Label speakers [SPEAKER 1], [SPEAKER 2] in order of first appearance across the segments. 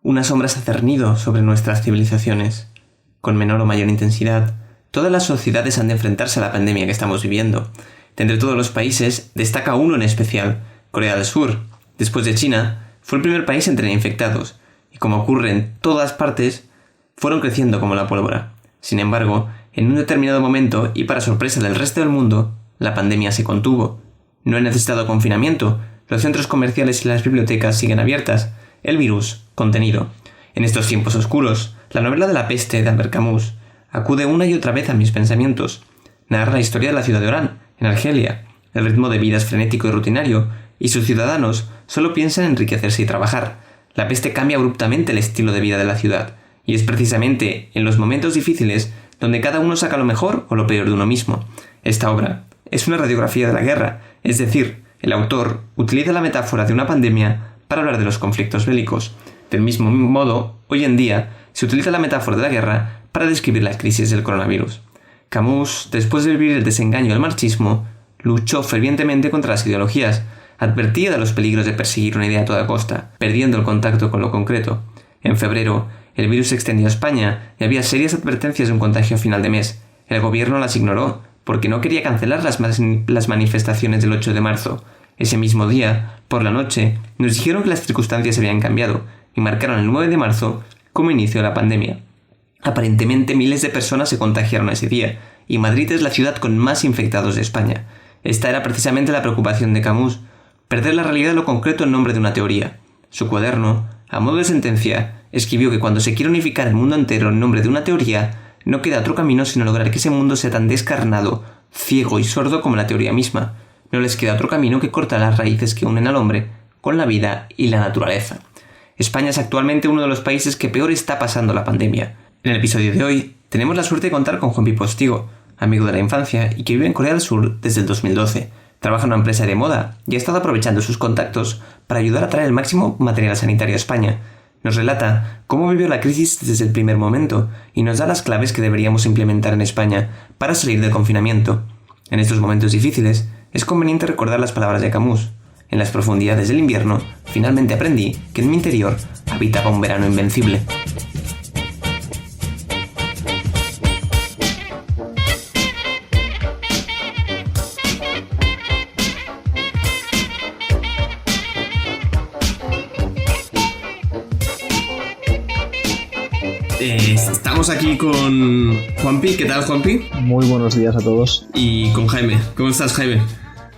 [SPEAKER 1] Una sombra se ha cernido sobre nuestras civilizaciones. Con menor o mayor intensidad, todas las sociedades han de enfrentarse a la pandemia que estamos viviendo. De entre todos los países, destaca uno en especial, Corea del Sur. Después de China, fue el primer país en tener infectados, y como ocurre en todas partes, fueron creciendo como la pólvora. Sin embargo, en un determinado momento, y para sorpresa del resto del mundo, la pandemia se contuvo. No he necesitado confinamiento, los centros comerciales y las bibliotecas siguen abiertas, el virus contenido. En estos tiempos oscuros, la novela de la peste de Albert Camus acude una y otra vez a mis pensamientos. Narra la historia de la ciudad de Orán, en Argelia. El ritmo de vida es frenético y rutinario, y sus ciudadanos solo piensan en enriquecerse y trabajar. La peste cambia abruptamente el estilo de vida de la ciudad, y es precisamente en los momentos difíciles donde cada uno saca lo mejor o lo peor de uno mismo. Esta obra es una radiografía de la guerra, es decir, el autor utiliza la metáfora de una pandemia para hablar de los conflictos bélicos. Del mismo modo, hoy en día, se utiliza la metáfora de la guerra para describir la crisis del coronavirus. Camus, después de vivir el desengaño del marxismo, luchó fervientemente contra las ideologías, advertía de los peligros de perseguir una idea a toda costa, perdiendo el contacto con lo concreto. En febrero, el virus se extendió a España y había serias advertencias de un contagio a final de mes. El gobierno las ignoró, porque no quería cancelar las manifestaciones del 8 de marzo. Ese mismo día, por la noche, nos dijeron que las circunstancias habían cambiado y marcaron el 9 de marzo como inicio de la pandemia. Aparentemente miles de personas se contagiaron ese día, y Madrid es la ciudad con más infectados de España. Esta era precisamente la preocupación de Camus, perder la realidad de lo concreto en nombre de una teoría. Su cuaderno, a modo de sentencia, escribió que cuando se quiere unificar el mundo entero en nombre de una teoría, no queda otro camino sino lograr que ese mundo sea tan descarnado, ciego y sordo como la teoría misma. No les queda otro camino que cortar las raíces que unen al hombre con la vida y la naturaleza. España es actualmente uno de los países que peor está pasando la pandemia. En el episodio de hoy, tenemos la suerte de contar con Juanpi Postigo, amigo de la infancia y que vive en Corea del Sur desde el 2012. Trabaja en una empresa de moda y ha estado aprovechando sus contactos para ayudar a traer el máximo material sanitario a España. Nos relata cómo vivió la crisis desde el primer momento y nos da las claves que deberíamos implementar en España para salir del confinamiento. En estos momentos difíciles, es conveniente recordar las palabras de Camus. En las profundidades del invierno, finalmente aprendí que en mi interior habitaba un verano invencible. Estamos aquí con Juanpi. ¿Qué tal, Juanpi?
[SPEAKER 2] Muy buenos días a todos.
[SPEAKER 1] Y con Jaime. ¿Cómo estás, Jaime?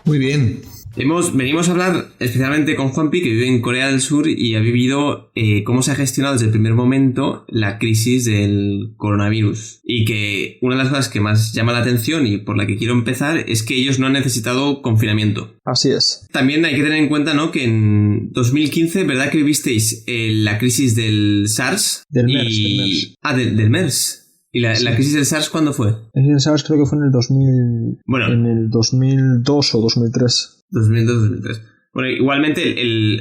[SPEAKER 3] Muy bien.
[SPEAKER 1] Venimos a hablar especialmente con Juanpi, que vive en Corea del Sur y ha vivido cómo se ha gestionado desde el primer momento la crisis del coronavirus. Y que una de las cosas que más llama la atención y por la que quiero empezar es que ellos no han necesitado confinamiento.
[SPEAKER 2] Así es.
[SPEAKER 1] También hay que tener en cuenta, ¿no?, que en 2015, ¿verdad que vivisteis la crisis del SARS?
[SPEAKER 2] Del MERS.
[SPEAKER 1] Del MERS. ¿Y la crisis del SARS cuándo fue?
[SPEAKER 2] La crisis del SARS creo que fue en el 2000... Bueno, en el 2002 o 2003.
[SPEAKER 1] 2002-2003. Bueno, igualmente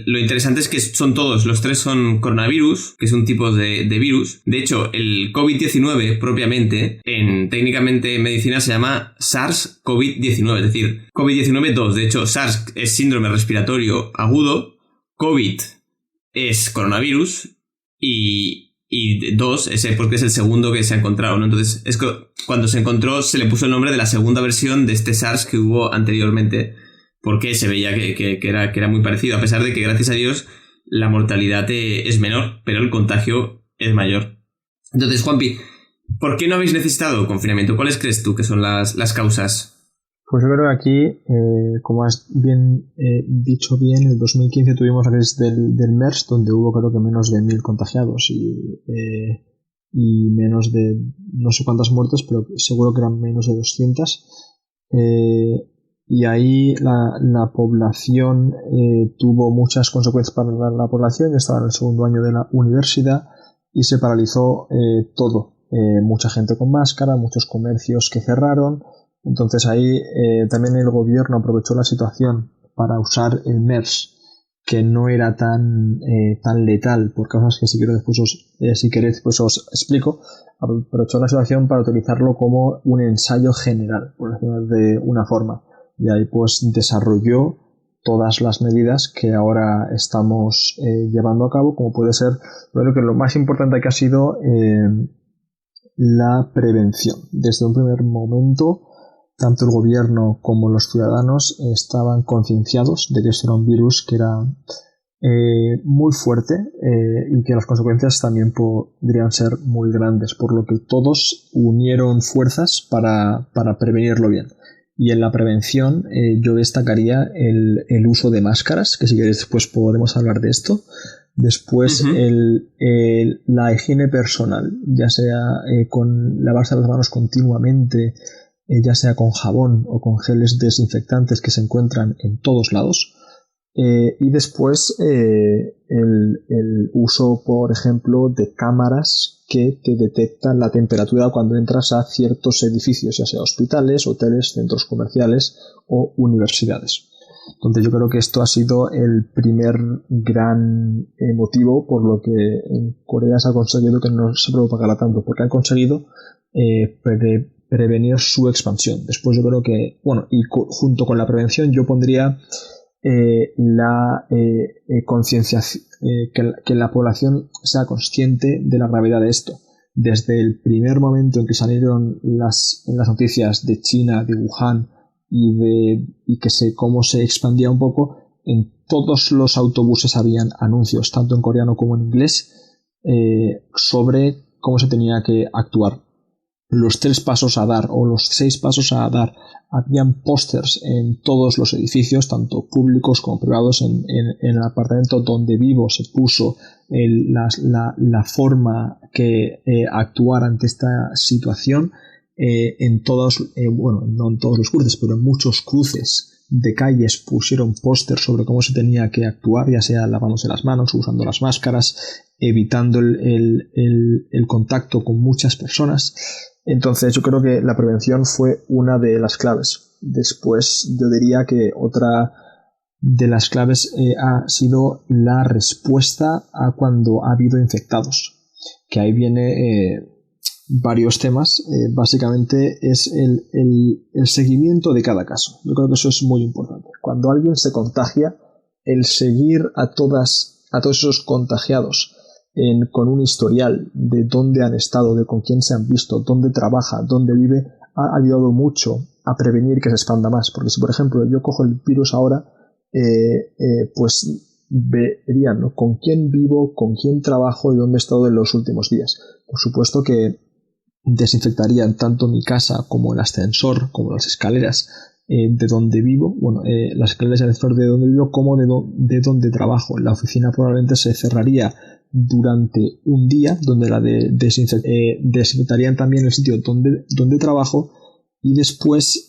[SPEAKER 1] lo interesante es que son todos, los tres son coronavirus, que es un tipo de virus. De hecho, el COVID-19 propiamente, técnicamente en medicina se llama SARS-CoV-19, es decir, COVID-19-2. De hecho, SARS es síndrome respiratorio agudo, COVID es coronavirus y 2 ese porque es el segundo que se ha encontrado, ¿no? Entonces, es que cuando se encontró se le puso el nombre de la segunda versión de este SARS que hubo anteriormente, porque se veía que era muy parecido, a pesar de que, gracias a Dios, la mortalidad es menor, pero el contagio es mayor. Entonces, Juanpi, ¿por qué no habéis necesitado confinamiento? ¿Cuáles crees tú que son las causas?
[SPEAKER 2] Pues yo creo que aquí, como has dicho bien, en el 2015 tuvimos la crisis del MERS, donde hubo creo que menos de 1.000 contagiados y menos de no sé cuántas muertes, pero seguro que eran menos de 200. Y ahí la población tuvo muchas consecuencias para la población. Yo estaba en el segundo año de la universidad y se paralizó todo. Mucha gente con máscara, muchos comercios que cerraron. Entonces ahí también el gobierno aprovechó la situación para usar el MERS, que no era tan letal, por causas que si queréis después os explico. Aprovechó la situación para utilizarlo como un ensayo general, por decirlo de una forma. Y ahí pues desarrolló todas las medidas que ahora estamos llevando a cabo, como puede ser, creo que lo más importante que ha sido la prevención. Desde un primer momento, tanto el gobierno como los ciudadanos estaban concienciados de que esto era un virus que era muy fuerte y que las consecuencias también podrían ser muy grandes, por lo que todos unieron fuerzas para prevenirlo bien. Y en la prevención yo destacaría el uso de máscaras, que si queréis después podemos hablar de esto. Después la higiene personal, ya sea con lavarse las manos continuamente, ya sea con jabón o con geles desinfectantes que se encuentran en todos lados. Y después el uso, por ejemplo, de cámaras que te detectan la temperatura cuando entras a ciertos edificios, ya sea hospitales, hoteles, centros comerciales o universidades. Entonces yo creo que esto ha sido el primer gran motivo por lo que en Corea se ha conseguido que no se propagara tanto, porque han conseguido prevenir su expansión. Después yo creo que, bueno, y junto con la prevención yo pondría la concienciación, que la población sea consciente de la gravedad de esto. Desde el primer momento en que salieron en las noticias de China, de Wuhan y cómo se expandía un poco, en todos los autobuses habían anuncios, tanto en coreano como en inglés, sobre cómo se tenía que actuar. Los 3 pasos a dar o los 6 pasos a dar. Habían pósters en todos los edificios, tanto públicos como privados. En el apartamento donde vivo se puso la forma que actuar ante esta situación. En todos, bueno, no en todos los cruces, pero en muchos cruces de calles pusieron pósters sobre cómo se tenía que actuar, ya sea lavándose las manos, usando las máscaras, evitando el contacto con muchas personas. Entonces yo creo que la prevención fue una de las claves. Después yo diría que otra de las claves ha sido la respuesta a cuando ha habido infectados, que ahí viene varios temas. Básicamente es el seguimiento de cada caso. Yo creo que eso es muy importante. Cuando alguien se contagia, el seguir a todos esos contagiados con un historial de dónde han estado, de con quién se han visto, dónde trabaja, dónde vive, ha ayudado mucho a prevenir que se expanda más. Porque si, por ejemplo, yo cojo el virus ahora, pues verían, ¿no?, con quién vivo, con quién trabajo y dónde he estado en los últimos días. Por supuesto que desinfectarían tanto mi casa como el ascensor, como las escaleras de donde vivo, bueno, las escaleras y el ascensor de donde vivo, como de donde trabajo. La oficina probablemente se cerraría durante un día, donde desinfectarían también el sitio donde trabajo, y después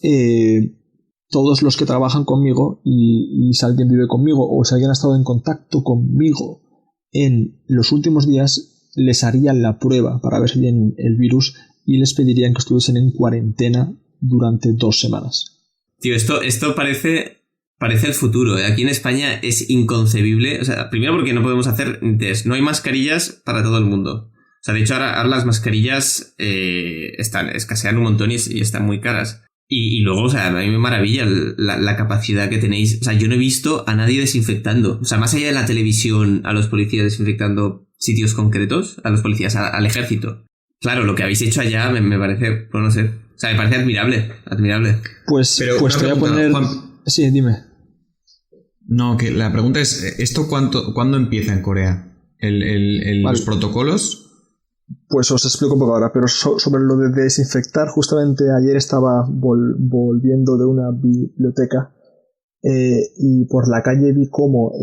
[SPEAKER 2] todos los que trabajan conmigo y si alguien vive conmigo o si alguien ha estado en contacto conmigo en los últimos días, les harían la prueba para ver si tienen el virus y les pedirían que estuviesen en cuarentena durante 2 semanas.
[SPEAKER 1] Tío, esto parece el futuro. Aquí en España es inconcebible. O sea, primero porque no podemos hacer test. No hay mascarillas para todo el mundo. O sea, de hecho ahora las mascarillas escasean un montón y están muy caras. Y luego, o sea, a mí me maravilla la capacidad que tenéis. O sea, yo no he visto a nadie desinfectando. O sea, más allá de la televisión, a los policías desinfectando sitios concretos, a los policías, al ejército. Claro, lo que habéis hecho allá me parece, pues no sé, o sea, me parece admirable.
[SPEAKER 2] Pues te voy a poner... Juan... Sí, dime.
[SPEAKER 3] No, que la pregunta es, ¿esto cuándo empieza en Corea? Vale. ¿Los protocolos?
[SPEAKER 2] Pues os explico un poco ahora, pero sobre lo de desinfectar, justamente ayer estaba volviendo de una biblioteca y por la calle vi como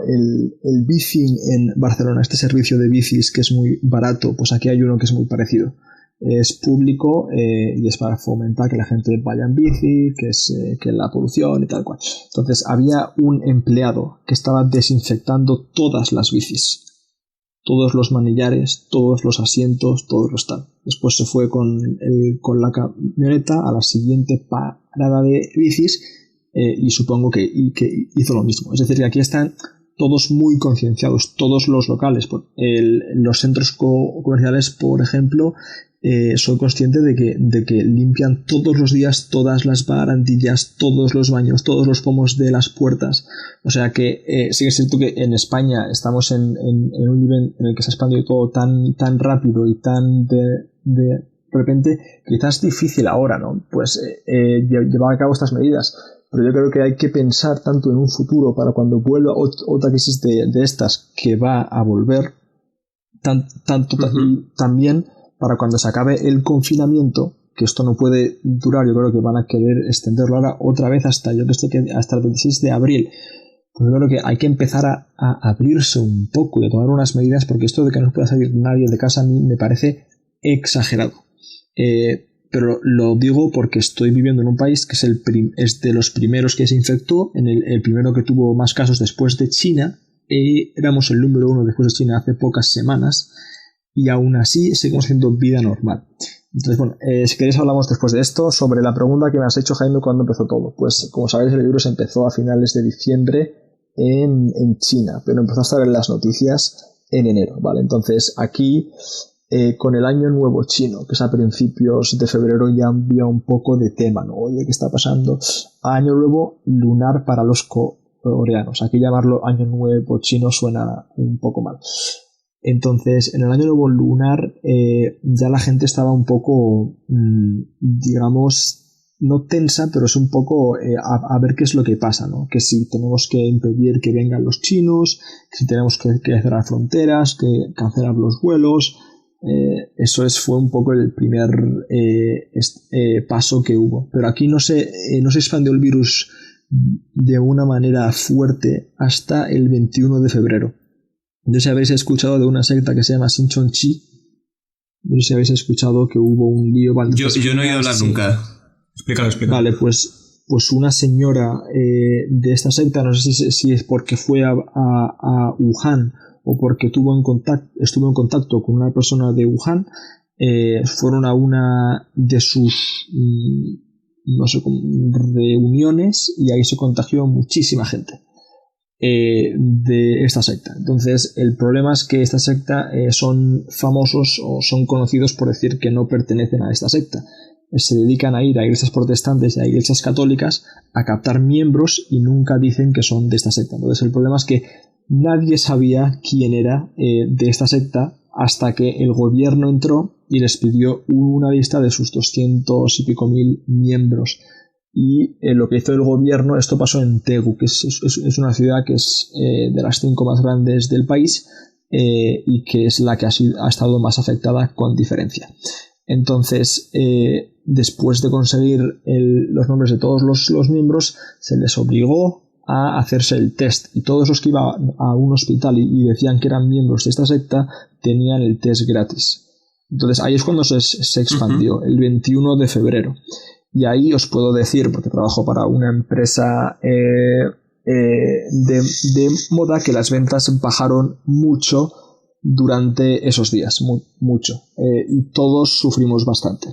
[SPEAKER 2] el bicing en Barcelona, este servicio de bicis que es muy barato, pues aquí hay uno que es muy parecido. Es público y es para fomentar que la gente vaya en bici, que la polución y tal cual. Entonces había un empleado que estaba desinfectando todas las bicis, todos los manillares, todos los asientos, todos los tal. Después se fue con la camioneta a la siguiente parada de bicis y supongo que hizo lo mismo. Es decir, que aquí están todos muy concienciados, todos los locales. Los centros comerciales, por ejemplo, soy consciente de que limpian todos los días todas las barandillas, todos los baños, todos los pomos de las puertas. O sea que sí que es cierto que en España estamos en un nivel en el que se ha expandido todo tan rápido y tan de repente, quizás es difícil ahora, ¿no? Pues llevar a cabo estas medidas. Pero yo creo que hay que pensar tanto en un futuro para cuando vuelva otra crisis de estas que va a volver, también para cuando se acabe el confinamiento, que esto no puede durar, yo creo que van a querer extenderlo ahora otra vez hasta el 26 de abril. Pues yo creo que hay que empezar a abrirse un poco y a tomar unas medidas, porque esto de que no pueda salir nadie de casa a mí me parece exagerado. Pero lo digo porque estoy viviendo en un país que es de los primeros que se infectó, el primero que tuvo más casos después de China. Éramos el número 1 después de China hace pocas semanas y aún así seguimos haciendo vida normal. Entonces, bueno, si queréis hablamos después de esto. Sobre la pregunta que me has hecho, Jaime, ¿cuándo empezó todo? Pues como sabéis, el virus empezó a finales de diciembre en China, pero empezó a estar en las noticias en enero, ¿vale? Entonces aquí con el año nuevo chino, que es a principios de febrero, ya había un poco de tema, ¿no? Oye, ¿qué está pasando? Año nuevo lunar para los coreanos. Aquí llamarlo año nuevo chino suena un poco mal. Entonces, en el año nuevo lunar ya la gente estaba un poco, digamos, no tensa, pero es un poco a ver qué es lo que pasa, ¿no? Que si tenemos que impedir que vengan los chinos, que si tenemos que cerrar fronteras, que cancelar los vuelos. Eso fue un poco el primer paso que hubo. Pero aquí no se expandió el virus de una manera fuerte hasta el 21 de febrero. No sé si habéis escuchado de una secta que se llama Shincheonji. No sé si habéis escuchado que hubo un lío. Vale,
[SPEAKER 1] yo no he oído hablar nunca.
[SPEAKER 3] Explícalo.
[SPEAKER 2] Vale, pues una señora de esta secta, no sé si es porque fue a Wuhan o porque estuvo en contacto con una persona de Wuhan, fueron a una de sus reuniones y ahí se contagió muchísima gente de esta secta. Entonces el problema es que esta secta son famosos o son conocidos por decir que no pertenecen a esta secta. Se dedican a ir a iglesias protestantes y a iglesias católicas a captar miembros y nunca dicen que son de esta secta. Entonces el problema es que nadie sabía quién era de esta secta hasta que el gobierno entró y les pidió una lista de sus 200 y pico mil miembros. Y lo que hizo el gobierno, esto pasó en Daegu, que es una ciudad que es de las 5 más grandes del país y que es la que ha estado más afectada con diferencia. Entonces, después de conseguir los nombres de todos los miembros, se les obligó a hacerse el test, y todos los que iban a un hospital y decían que eran miembros de esta secta tenían el test gratis. Entonces ahí es cuando se expandió, el 21 de febrero. Y ahí os puedo decir, porque trabajo para una empresa de moda, que las ventas bajaron mucho durante esos días, mucho, y todos sufrimos bastante.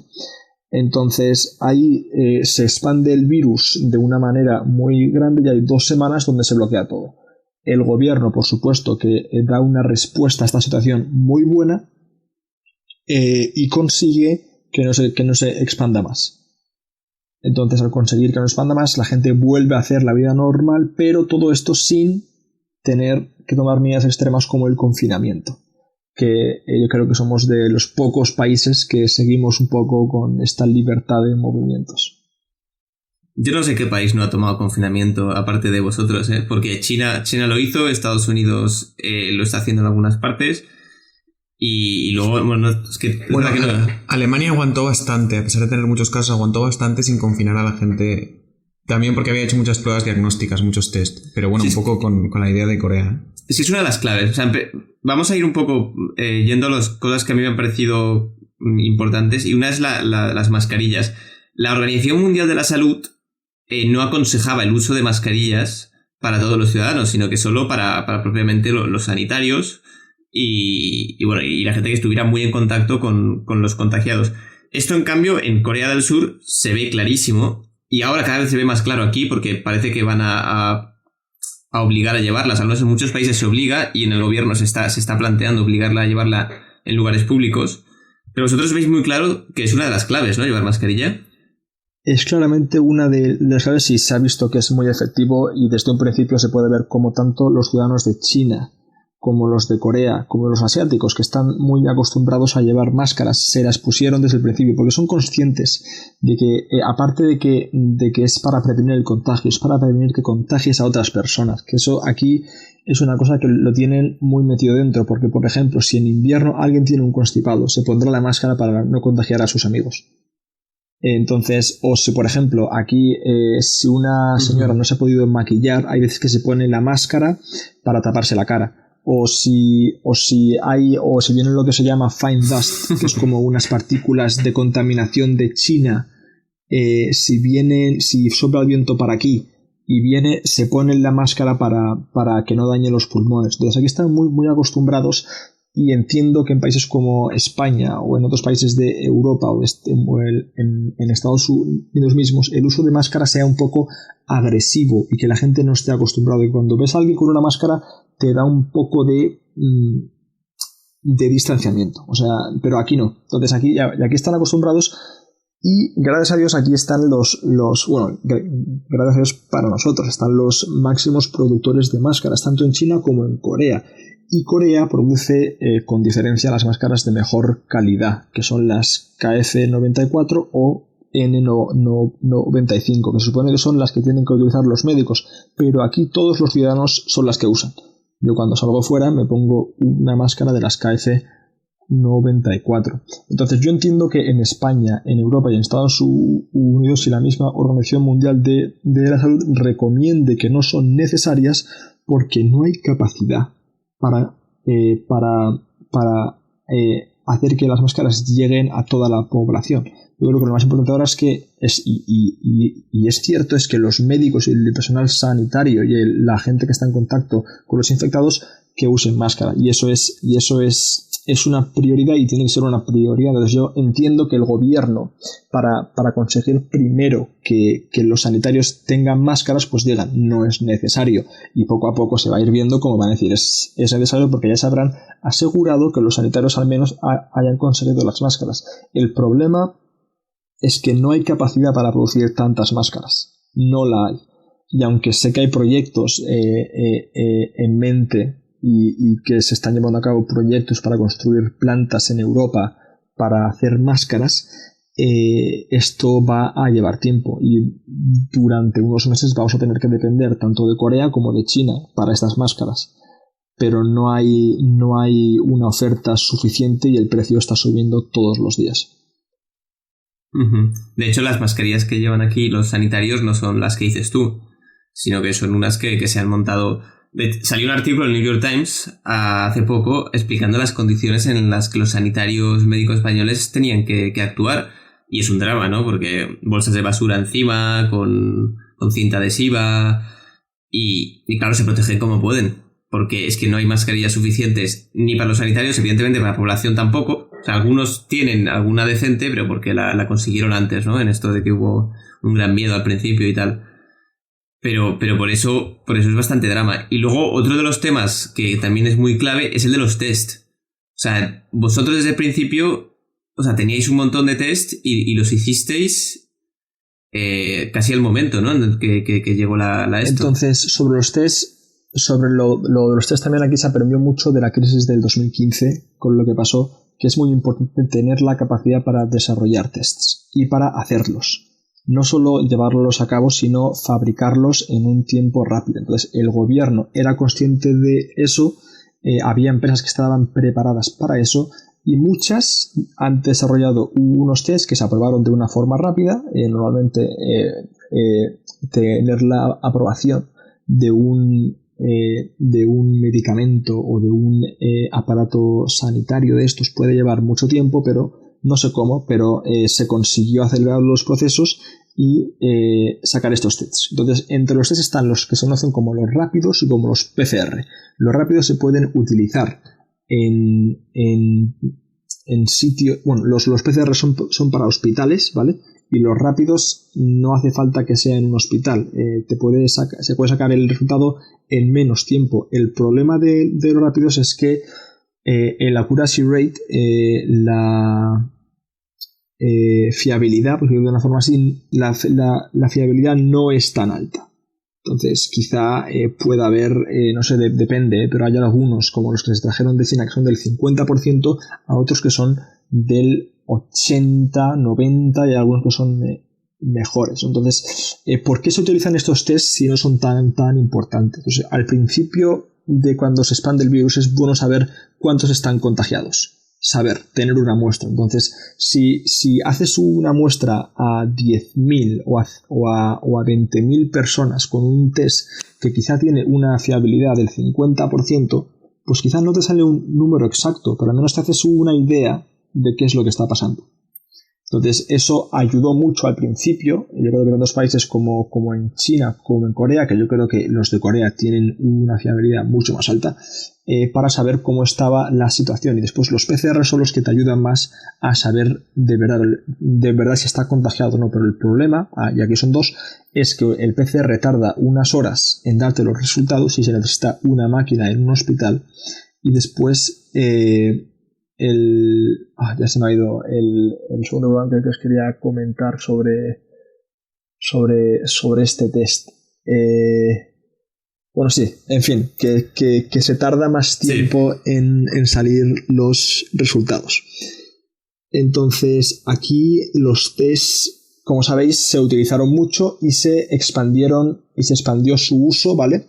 [SPEAKER 2] Entonces ahí se expande el virus de una manera muy grande y hay 2 semanas donde se bloquea todo. El gobierno, por supuesto, que da una respuesta a esta situación muy buena y consigue que no se expanda más. Entonces, al conseguir que no expanda más, la gente vuelve a hacer la vida normal, pero todo esto sin tener que tomar medidas extremas como el confinamiento, que yo creo que somos de los pocos países que seguimos un poco con esta libertad de movimientos.
[SPEAKER 1] Yo no sé qué país no ha tomado confinamiento aparte de vosotros, porque China lo hizo, Estados Unidos lo está haciendo en algunas partes. Y luego, bueno, es que...
[SPEAKER 3] Bueno, que no. Alemania aguantó bastante, a pesar de tener muchos casos, aguantó bastante sin confinar a la gente. También porque había hecho muchas pruebas diagnósticas, muchos test. Pero bueno, sí, un poco con la idea de Corea.
[SPEAKER 1] Sí, es una de las claves. O sea, vamos a ir un poco yendo a las cosas que a mí me han parecido importantes. Y una es las mascarillas. La Organización Mundial de la Salud no aconsejaba el uso de mascarillas para todos los ciudadanos, sino que solo para propiamente los sanitarios y la gente que estuviera muy en contacto con los contagiados. Esto, en cambio, en Corea del Sur se ve clarísimo, y ahora cada vez se ve más claro aquí porque parece que van a obligar a llevarlas. Al menos en muchos países se obliga y en el gobierno se está planteando obligarla a llevarla en lugares públicos. Pero vosotros veis muy claro que es una de las claves, ¿no? Llevar mascarilla.
[SPEAKER 2] Es claramente una de las claves y se ha visto que es muy efectivo y desde un principio se puede ver como tanto los ciudadanos de China como los de Corea, como los asiáticos, que están muy acostumbrados a llevar máscaras, se las pusieron desde el principio, porque son conscientes de que, aparte de que es para prevenir el contagio, es para prevenir que contagies a otras personas, que eso aquí es una cosa que lo tienen muy metido dentro, porque, por ejemplo, si en invierno alguien tiene un constipado, se pondrá la máscara para no contagiar a sus amigos. Entonces, o si por ejemplo aquí si una señora no se ha podido maquillar, hay veces que se pone la máscara para taparse la cara. O si viene lo que se llama fine dust, que es como unas partículas de contaminación de China, si sopla el viento para aquí y viene, se pone la máscara para que no dañe los pulmones. Entonces aquí están muy, muy acostumbrados y entiendo que en países como España o en otros países de Europa o en Estados Unidos mismos el uso de máscara sea un poco agresivo y que la gente no esté acostumbrado. Y cuando ves a alguien con una máscara te da un poco de distanciamiento, o sea, pero aquí no. Entonces aquí están acostumbrados y gracias a Dios aquí están gracias a Dios para nosotros están los máximos productores de máscaras tanto en China como en Corea, y Corea produce con diferencia las máscaras de mejor calidad, que son las KF94 o N95, que se supone que son las que tienen que utilizar los médicos, pero aquí todos los ciudadanos son las que usan. Yo cuando salgo fuera me pongo una máscara de las KF94. Entonces yo entiendo que en España, en Europa y en Estados Unidos, si la misma Organización Mundial de la Salud recomiende que no son necesarias porque no hay capacidad para hacer que las máscaras lleguen a toda la población. Yo creo que lo más importante ahora es que es cierto es que los médicos y el personal sanitario y la gente que está en contacto con los infectados que usen máscara, y eso es una prioridad y tiene que ser una prioridad. Entonces yo entiendo que el gobierno para conseguir primero que los sanitarios tengan máscaras pues digan no es necesario, y poco a poco se va a ir viendo cómo van a decir es necesario, porque ya se habrán asegurado que los sanitarios al menos hayan conseguido las máscaras. El problema es que no hay capacidad para producir tantas máscaras, no la hay, y aunque sé que hay proyectos en mente y que se están llevando a cabo proyectos para construir plantas en Europa para hacer máscaras, esto va a llevar tiempo y durante unos meses vamos a tener que depender tanto de Corea como de China para estas máscaras, pero no hay una oferta suficiente y el precio está subiendo todos los días.
[SPEAKER 1] De hecho, las mascarillas que llevan aquí los sanitarios no son las que dices tú, sino que son unas que se han montado. Salió un artículo en el New York Times hace poco explicando las condiciones en las que los sanitarios médicos españoles tenían que actuar, y es un drama, ¿no? Porque bolsas de basura encima, con cinta adhesiva, y claro, se protegen como pueden, porque es que no hay mascarillas suficientes ni para los sanitarios, evidentemente para la población tampoco. O sea, algunos tienen alguna decente, pero porque la consiguieron antes, ¿no? En esto de que hubo un gran miedo al principio y tal. Pero por eso es bastante drama. Y luego otro de los temas que también es muy clave es el de los test. O sea, vosotros desde el principio, o sea, teníais un montón de test y los hicisteis casi al momento, ¿no? En que llegó la esto.
[SPEAKER 2] Entonces, sobre los test, sobre lo de los test también aquí se aprendió mucho de la crisis del 2015 con lo que pasó, que es muy importante tener la capacidad para desarrollar tests y para hacerlos. No solo llevarlos a cabo, sino fabricarlos en un tiempo rápido. Entonces, el gobierno era consciente de eso, había empresas que estaban preparadas para eso, y muchas han desarrollado unos tests que se aprobaron de una forma rápida. Normalmente, tener la aprobación de un medicamento o de un aparato sanitario de estos puede llevar mucho tiempo, pero no sé cómo, pero se consiguió acelerar los procesos y sacar estos tests. Entonces, entre los tests están los que se conocen como los rápidos y como los PCR. Los rápidos se pueden utilizar en sitio. Bueno, los PCR son para hospitales, ¿vale? Y los rápidos no hace falta que sea en un hospital. Se puede sacar el resultado en menos tiempo. El problema de los rápidos es que el accuracy rate, la fiabilidad, porque de una forma así, la fiabilidad no es tan alta. Entonces, quizá pueda haber, no sé, depende, pero hay algunos, como los que se trajeron de China, que son del 50%, a otros que son del 80, 90 y algunos que son mejores. Entonces, ¿por qué se utilizan estos tests si no son tan importantes? Entonces, al principio de cuando se expande el virus es bueno saber cuántos están contagiados. Saber, tener una muestra. Entonces, si haces una muestra a 10.000 o a 20.000 personas con un test que quizá tiene una fiabilidad del 50%, pues quizá no te sale un número exacto, pero al menos te haces una idea de qué es lo que está pasando. Entonces, eso ayudó mucho al principio. Yo creo que en dos países como en China, como en Corea, que yo creo que los de Corea tienen una fiabilidad mucho más alta, para saber cómo estaba la situación. Y después los PCR son los que te ayudan más a saber de verdad si está contagiado o no. Pero el problema, y aquí son dos, es que el PCR tarda unas horas en darte los resultados y se necesita una máquina en un hospital. Y después ya se me ha ido el segundo blanco que os quería comentar sobre este test. Bueno, sí, en fin, que se tarda más tiempo en salir los resultados. Entonces, aquí los tests, como sabéis, se utilizaron mucho y se expandió su uso, ¿vale?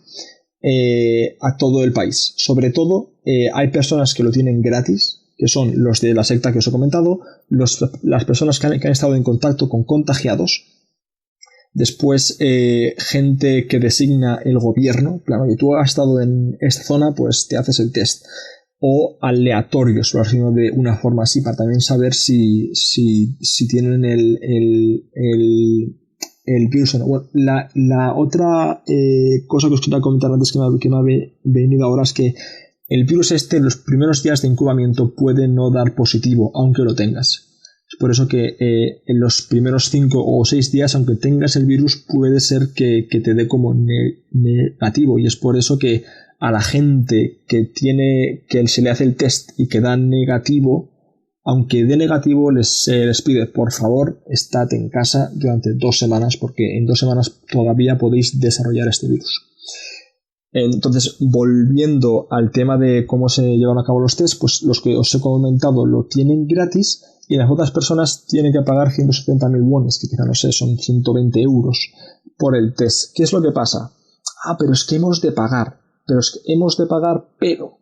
[SPEAKER 2] A todo el país. Sobre todo, hay personas que lo tienen gratis, que son los de la secta que os he comentado, las personas que han estado en contacto con contagiados. Después, gente que designa el gobierno. Claro, que tú has estado en esta zona, pues te haces el test. O aleatorios, por decirlo de una forma así, para también saber si tienen el virus o no. Bueno, la otra cosa que os quería comentar antes que me ha venido ahora es que el virus en los primeros días de incubamiento puede no dar positivo, aunque lo tengas. Es por eso que en los primeros 5 o 6 días, aunque tengas el virus, puede ser que te dé como negativo. Y es por eso que a la gente que se le hace el test y que da negativo, aunque dé negativo, se les pide, por favor, estate en casa durante 2 semanas, porque en 2 semanas todavía podéis desarrollar este virus. Entonces, volviendo al tema de cómo se llevan a cabo los tests, pues los que os he comentado lo tienen gratis y las otras personas tienen que pagar 170.000 wones, que quizá no sé, son 120 euros por el test. ¿Qué es lo que pasa? Pero es que hemos de pagar, pero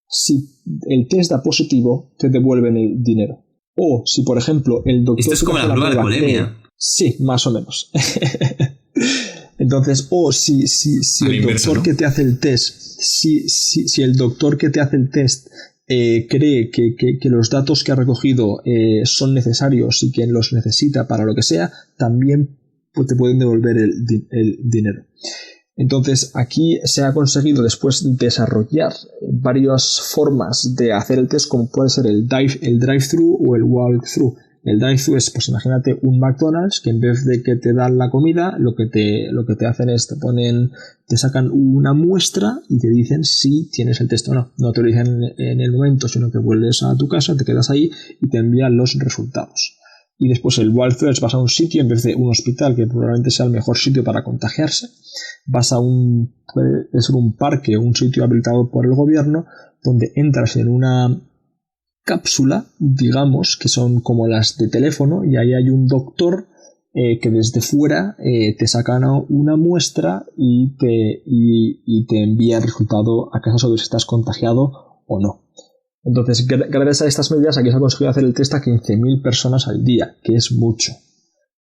[SPEAKER 2] si el test da positivo, te devuelven el dinero. O si, por ejemplo, el doctor...
[SPEAKER 1] Esto es como la prueba de alcoholemia.
[SPEAKER 2] Sí, más o menos. Entonces, si el doctor que te hace el test, si el doctor que te hace el test cree que los datos que ha recogido son necesarios y que los necesita para lo que sea, también te pueden devolver el dinero. Entonces, aquí se ha conseguido después desarrollar varias formas de hacer el test, como puede ser el drive-thru o el walk-thru. El drive-thru es, pues imagínate un McDonald's que en vez de que te dan la comida, lo que te hacen es te sacan una muestra y te dicen si tienes el test o no. No te lo dicen en el momento, sino que vuelves a tu casa, te quedas ahí y te envían los resultados. Y después el walk-thru es vas a un sitio en vez de un hospital, que probablemente sea el mejor sitio para contagiarse. Vas a puede ser un parque o un sitio habilitado por el gobierno, donde entras en una cápsula, digamos, que son como las de teléfono, y ahí hay un doctor que desde fuera te saca una muestra y te envía el resultado a casa sobre si estás contagiado o no. Entonces, gracias a estas medidas, aquí se ha conseguido hacer el test a 15.000 personas al día, que es mucho,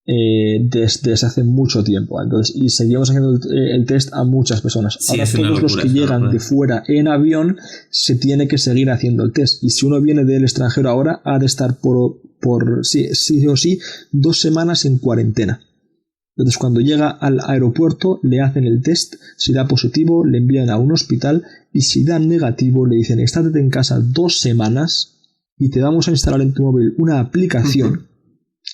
[SPEAKER 2] desde hace mucho tiempo. Entonces, y seguimos haciendo el test a muchas personas. Sí, ahora todos los que llegan de fuera en avión se tiene que seguir haciendo el test. Y si uno viene del extranjero ahora, ha de estar sí o sí 2 semanas en cuarentena. Entonces, cuando llega al aeropuerto, le hacen el test. Si da positivo, le envían a un hospital. Y si da negativo, le dicen, estate en casa 2 semanas y te vamos a instalar en tu móvil una aplicación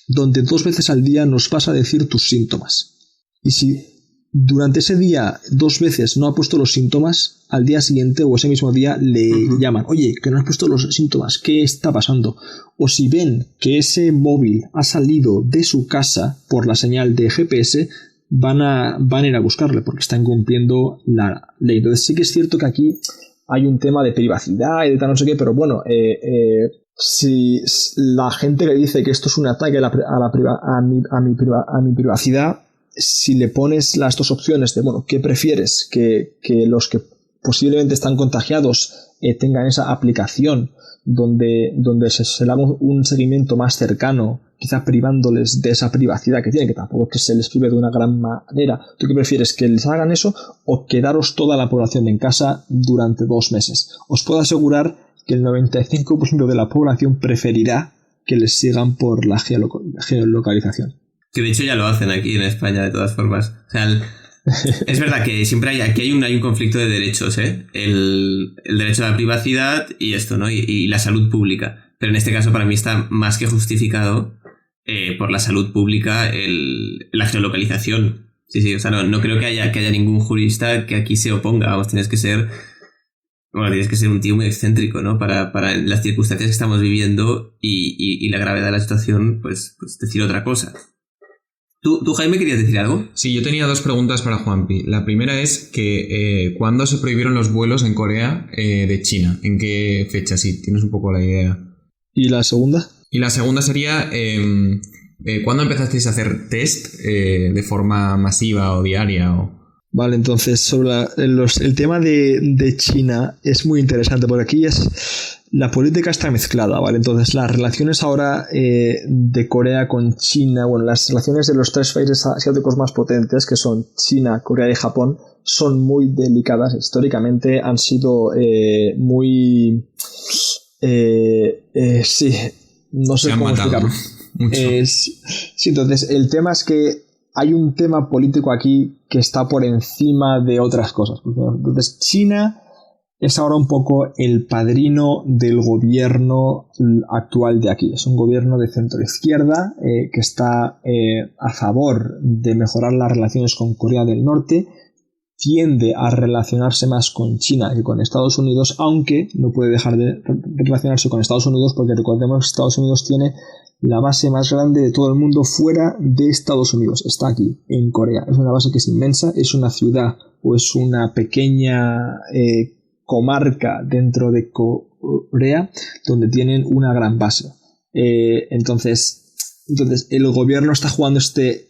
[SPEAKER 2] donde 2 veces al día nos vas a decir tus síntomas. Y si durante ese día 2 veces no ha puesto los síntomas, al día siguiente o ese mismo día le llaman, oye, que no has puesto los síntomas, ¿qué está pasando? O si ven que ese móvil ha salido de su casa por la señal de GPS, van a ir a buscarle porque están incumpliendo la ley. Entonces sí que es cierto que aquí hay un tema de privacidad y de tal no sé qué, pero bueno, si la gente que dice que esto es un ataque a mi privacidad, si le pones las 2 opciones de, bueno, ¿qué prefieres? Que los que posiblemente están contagiados tengan esa aplicación donde se le haga un seguimiento más cercano, quizá privándoles de esa privacidad que tienen, que tampoco es que se les prive de una gran manera. ¿Tú qué prefieres? ¿Que les hagan eso o quedaros toda la población en casa durante 2 meses? Os puedo asegurar que el 95% de la población preferirá que les sigan por la geolocalización.
[SPEAKER 1] Que de hecho ya lo hacen aquí en España, de todas formas. O sea, es verdad que siempre hay un conflicto de derechos, ¿eh? El derecho a la privacidad y esto, ¿no? Y la salud pública. Pero en este caso para mí está más que justificado por la salud pública la geolocalización. Sí, o sea, no creo que haya ningún jurista que aquí se oponga. Vamos, tienes que ser un tío muy excéntrico, ¿no? Para las circunstancias que estamos viviendo y la gravedad de la situación, pues decir otra cosa. ¿Tú, Jaime, querías decir algo?
[SPEAKER 3] Sí, yo tenía 2 preguntas para Juanpi. La primera es que ¿cuándo se prohibieron los vuelos en Corea de China? ¿En qué fecha? Sí, tienes un poco la idea.
[SPEAKER 2] ¿Y la segunda?
[SPEAKER 3] Y la segunda sería ¿cuándo empezasteis a hacer test de forma masiva o diaria?
[SPEAKER 2] Vale, entonces sobre el tema de China es muy interesante porque aquí la política está mezclada, ¿vale? Entonces las relaciones ahora de Corea con China, bueno, las relaciones de los 3 países asiáticos más potentes, que son China, Corea y Japón, son muy delicadas. Históricamente han sido muy... sí, no sé cómo explicarlo. Sí, entonces el tema es que hay un tema político aquí que está por encima de otras cosas. Entonces China es ahora un poco el padrino del gobierno actual de aquí. Es un gobierno de centro-izquierda que está a favor de mejorar las relaciones con Corea del Norte, tiende a relacionarse más con China que con Estados Unidos, aunque no puede dejar de relacionarse con Estados Unidos porque recordemos que Estados Unidos tiene la base más grande de todo el mundo fuera de Estados Unidos. Está aquí, en Corea. Es una base que es inmensa, es una ciudad o es una pequeña comarca dentro de Corea donde tienen una gran base. Entonces el gobierno está jugando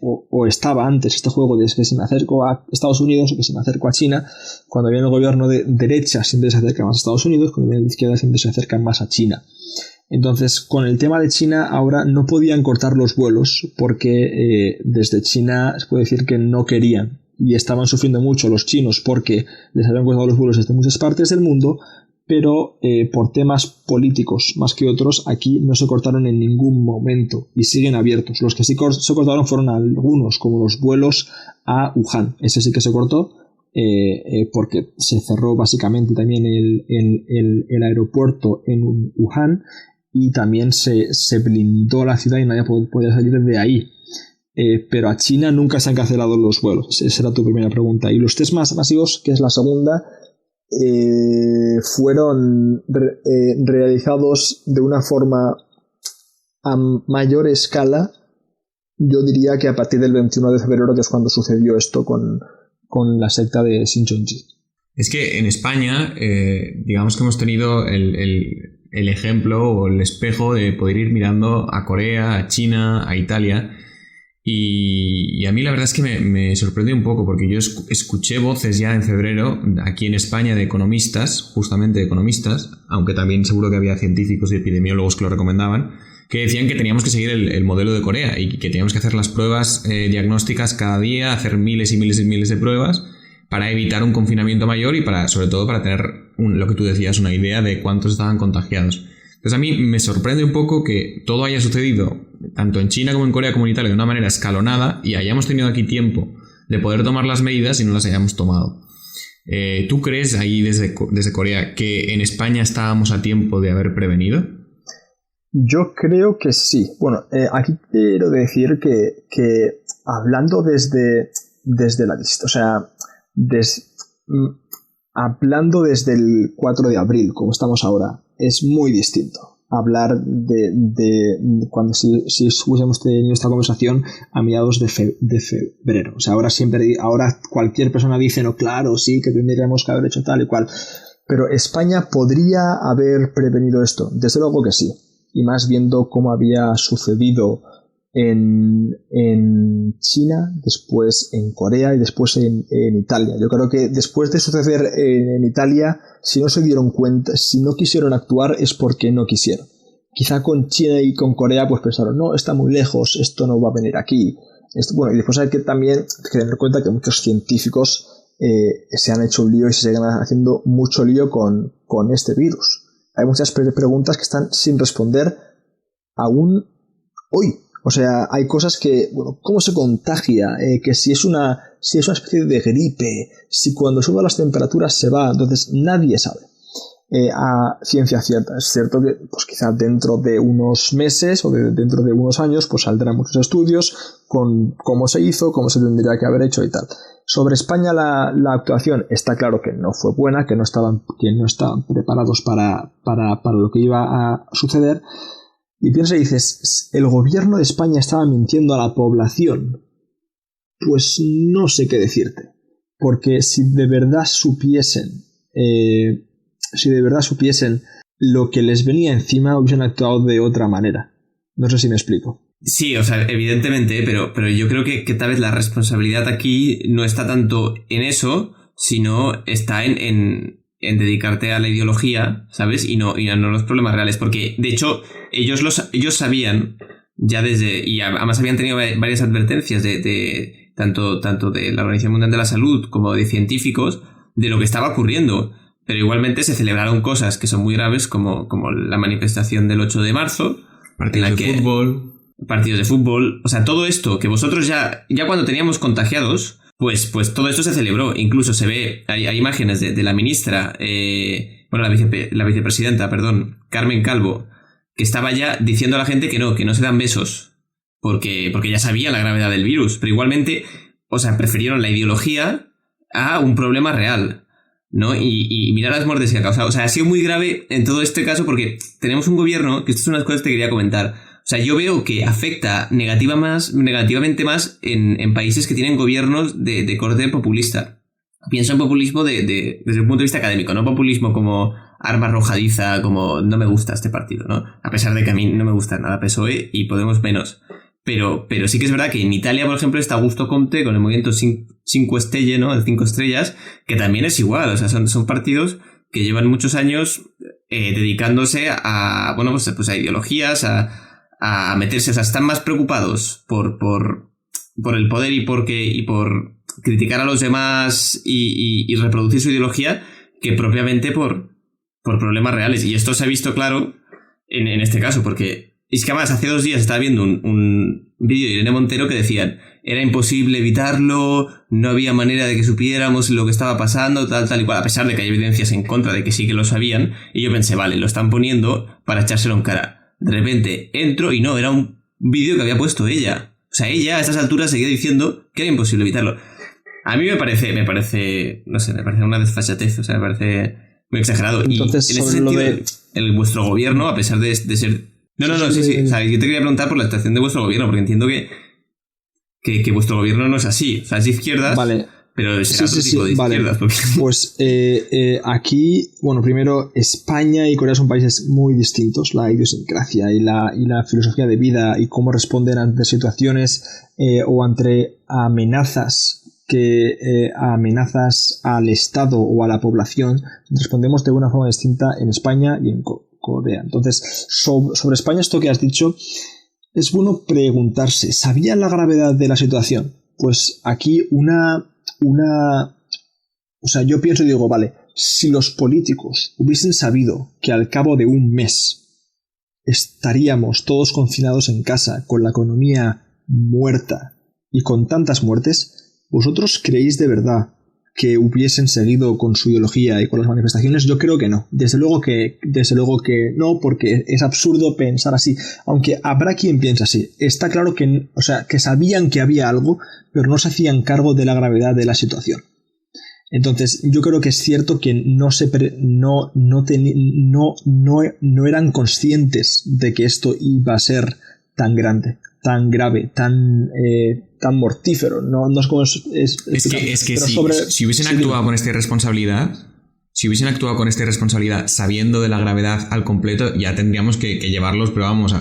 [SPEAKER 2] o estaba antes este juego de que si me acerco a Estados Unidos o que si me acerco a China. Cuando viene el gobierno de derecha siempre se acerca más a Estados Unidos, cuando viene de izquierda siempre se acercan más a China. Entonces, con el tema de China, ahora no podían cortar los vuelos porque desde China se puede decir que no querían y estaban sufriendo mucho los chinos porque les habían cortado los vuelos desde muchas partes del mundo, pero por temas políticos más que otros, aquí no se cortaron en ningún momento y siguen abiertos. Los que sí se cortaron fueron algunos, como los vuelos a Wuhan. Ese sí que se cortó. Porque se cerró básicamente también el aeropuerto en Wuhan y también se blindó la ciudad y nadie podía salir de ahí. Pero a China nunca se han cancelado los vuelos. Esa era tu primera pregunta. Y los test más masivos, que es la segunda, fueron realizados de una forma a mayor escala. Yo diría que a partir del 21 de febrero, que es cuando sucedió esto con la secta de Shincheonji.
[SPEAKER 3] Es que en España, digamos que hemos tenido el ejemplo o el espejo de poder ir mirando a Corea, a China, a Italia. Y a mí la verdad es que me sorprendió un poco porque yo escuché voces ya en febrero aquí en España de economistas, justamente de economistas, aunque también seguro que había científicos y epidemiólogos que lo recomendaban, que decían que teníamos que seguir el modelo de Corea y que teníamos que hacer las pruebas diagnósticas cada día, hacer miles y miles y miles de pruebas para evitar un confinamiento mayor y sobre todo para tener lo que tú decías, una idea de cuántos estaban contagiados. Entonces a mí me sorprende un poco que todo haya sucedido tanto en China como en Corea como en Italia de una manera escalonada y hayamos tenido aquí tiempo de poder tomar las medidas y no las hayamos tomado. ¿Tú crees ahí desde Corea que en España estábamos a tiempo de haber prevenido?
[SPEAKER 2] Yo creo que sí. Bueno, aquí quiero decir que hablando desde desde la distancia, o sea, hablando desde el 4 de abril, como estamos ahora, es muy distinto hablar de cuando si hubiésemos tenido esta conversación a mediados de febrero. O sea, ahora cualquier persona dice, no, claro, sí, que tendríamos que haber hecho tal y cual. Pero España podría haber prevenido esto. Desde luego que sí. Y más viendo cómo había sucedido en China, después en Corea y después en Italia. Yo creo que después de suceder en Italia, si no se dieron cuenta, si no quisieron actuar es porque no quisieron. Quizá con China y con Corea pues pensaron, no, está muy lejos, esto no va a venir aquí. Bueno, y después hay que también tener en cuenta que muchos científicos se han hecho un lío y se siguen haciendo mucho lío con este virus. Hay muchas preguntas que están sin responder aún hoy. O sea, hay cosas que, bueno, ¿cómo se contagia? Que si es una especie de gripe, si cuando suban las temperaturas se va, entonces nadie sabe. A ciencia cierta. Es cierto que pues quizá dentro de unos meses o dentro de unos años pues saldrán muchos estudios con cómo se hizo, cómo se tendría que haber hecho y tal. Sobre España la actuación está claro que no fue buena, que no estaban preparados para lo que iba a suceder. Y piensas y dices, ¿el gobierno de España estaba mintiendo a la población? Pues no sé qué decirte. Porque si de verdad supiesen lo que les venía encima, hubiesen actuado de otra manera. No sé si me explico.
[SPEAKER 1] Sí, o sea, evidentemente, pero yo creo que tal vez la responsabilidad aquí no está tanto en eso, sino está en dedicarte a la ideología, ¿sabes? Y no los problemas reales. Porque, de hecho, ellos sabían ya desde... Y además habían tenido varias advertencias de tanto de la Organización Mundial de la Salud como de científicos de lo que estaba ocurriendo. Pero igualmente se celebraron cosas que son muy graves como la manifestación del 8 de marzo. Partidos de fútbol. O sea, todo esto que vosotros ya cuando teníamos contagiados... Pues todo esto se celebró. Incluso se ve, hay imágenes de la ministra, la vicepresidenta, Carmen Calvo, que estaba ya diciendo a la gente que no se dan besos, porque ya sabían la gravedad del virus. Pero igualmente, o sea, prefirieron la ideología a un problema real, ¿no? Y mirar las muertes que ha causado. O sea, ha sido muy grave en todo este caso porque tenemos un gobierno, que estas son unas cosas que te quería comentar. O sea, yo veo que afecta negativamente más en países que tienen gobiernos de corte populista. Pienso en populismo desde un punto de vista académico, no populismo como arma arrojadiza, como no me gusta este partido, ¿no? A pesar de que a mí no me gusta nada PSOE y Podemos menos. Pero sí que es verdad que en Italia, por ejemplo, está Augusto Conte con el movimiento 5 Stelle, ¿no? El 5 estrellas, que también es igual. O sea, son partidos que llevan muchos años dedicándose a, bueno, pues a ideologías, a meterse, o sea, están más preocupados por el poder y por criticar a los demás y reproducir su ideología que propiamente por problemas reales. Y esto se ha visto claro en este caso, porque es que además hace 2 días estaba viendo un vídeo de Irene Montero que decían era imposible evitarlo, no había manera de que supiéramos lo que estaba pasando, tal y cual, a pesar de que hay evidencias en contra de que sí que lo sabían. Y yo pensé, vale, lo están poniendo para echárselo en cara. De repente entro y no, era un vídeo que había puesto ella. O sea, ella a estas alturas seguía diciendo que era imposible evitarlo. A mí me parece una desfachatez, o sea, me parece muy exagerado.
[SPEAKER 2] Entonces,
[SPEAKER 1] y en ese sentido, vuestro gobierno, a pesar de ser... No, sí. O sea, yo te quería preguntar por la actuación de vuestro gobierno, porque entiendo que vuestro gobierno no es así. O sea, es de izquierdas... Vale. Pero será otro tipo de izquierdas. Porque...
[SPEAKER 2] Pues aquí, bueno, primero, España y Corea son países muy distintos. La idiosincrasia y la filosofía de vida y cómo responden ante situaciones o ante amenazas al Estado o a la población, respondemos de una forma distinta en España y en Corea. Entonces, sobre España, esto que has dicho, es bueno preguntarse, ¿sabían la gravedad de la situación? Pues aquí o sea, yo pienso y digo, vale, si los políticos hubiesen sabido que al cabo de un mes estaríamos todos confinados en casa, con la economía muerta y con tantas muertes, ¿vosotros creéis de verdad que hubiesen seguido con su ideología y con las manifestaciones? Yo creo que no. Desde luego que no, porque es absurdo pensar así. Aunque habrá quien piensa así. Está claro que, o sea, que sabían que había algo, pero no se hacían cargo de la gravedad de la situación. Entonces, yo creo que es cierto que no eran conscientes de que esto iba a ser tan grande, tan grave, tan mortífero. No es como es
[SPEAKER 3] que si hubiesen actuado con esta irresponsabilidad, sabiendo de la gravedad al completo, ya tendríamos que llevarlos, pero vamos,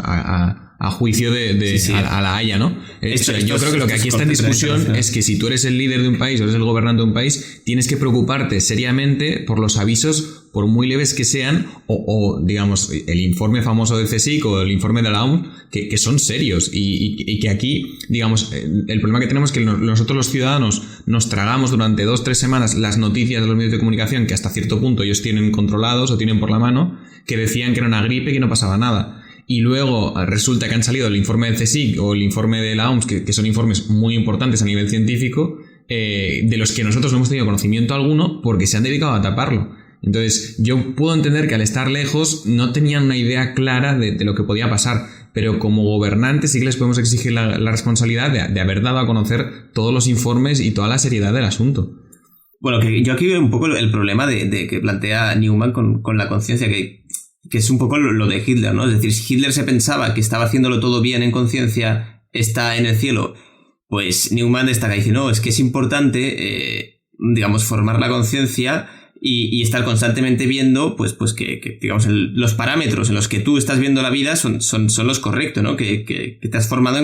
[SPEAKER 3] a juicio a la Haya, ¿no? Yo creo que lo que aquí está en discusión es que si tú eres el líder de un país o eres el gobernante de un país, tienes que preocuparte seriamente por los avisos, por muy leves que sean, o digamos, el informe famoso del CSIC o el informe de la OMS, que son serios y que aquí, digamos, el problema que tenemos es que nosotros los ciudadanos nos tragamos durante 2-3 semanas las noticias de los medios de comunicación que hasta cierto punto ellos tienen controlados o tienen por la mano, que decían que era una gripe y que no pasaba nada. Y luego resulta que han salido el informe del CSIC o el informe de la OMS, que son informes muy importantes a nivel científico, de los que nosotros no hemos tenido conocimiento alguno porque se han dedicado a taparlo. Entonces, yo puedo entender que al estar lejos no tenían una idea clara de lo que podía pasar, pero como gobernantes sí que les podemos exigir la responsabilidad de haber dado a conocer todos los informes y toda la seriedad del asunto.
[SPEAKER 1] Bueno, que yo aquí veo un poco el problema de que plantea Newman con la conciencia, que es un poco lo de Hitler, ¿no? Es decir, si Hitler se pensaba que estaba haciéndolo todo bien en conciencia, está en el cielo, pues Newman destaca y dice, no, es que es importante, digamos, formar la conciencia y estar constantemente viendo, pues que digamos, los parámetros en los que tú estás viendo la vida son los correctos, ¿no? Que te has formado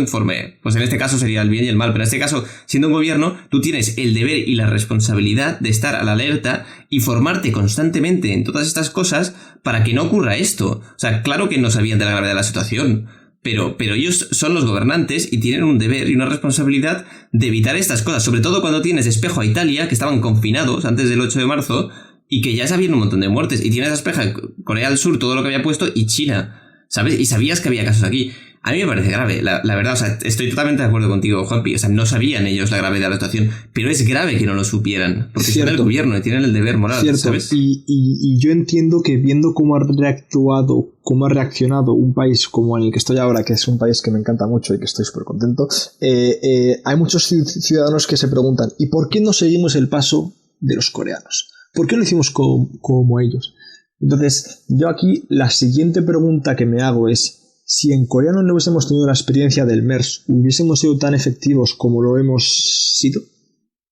[SPEAKER 1] pues en este caso sería el bien y el mal, pero en este caso, siendo un gobierno, tú tienes el deber y la responsabilidad de estar a la alerta y formarte constantemente en todas estas cosas para que no ocurra esto. O sea, claro que no sabían de la gravedad de la situación, pero ellos son los gobernantes y tienen un deber y una responsabilidad de evitar estas cosas, sobre todo cuando tienes de espejo a Italia, que estaban confinados antes del 8 de marzo, y que ya sabían un montón de muertes, y tienes a espejo Corea del Sur, todo lo que había puesto, y China, ¿sabes? Y sabías que había casos aquí. A mí me parece grave, la verdad, o sea, estoy totalmente de acuerdo contigo, Juanpi, o sea, no sabían ellos la gravedad de la situación, pero es grave que no lo supieran, porque son el gobierno y tienen el deber moral,
[SPEAKER 2] cierto.
[SPEAKER 1] ¿Sabes?
[SPEAKER 2] Y yo entiendo que viendo cómo ha reaccionado un país como el que estoy ahora, que es un país que me encanta mucho y que estoy súper contento, hay muchos ciudadanos que se preguntan, ¿y por qué no seguimos el paso de los coreanos? ¿Por qué no hicimos como ellos? Entonces, yo aquí la siguiente pregunta que me hago es, si en Corea no hubiésemos tenido la experiencia del MERS, ¿hubiésemos sido tan efectivos como lo hemos sido?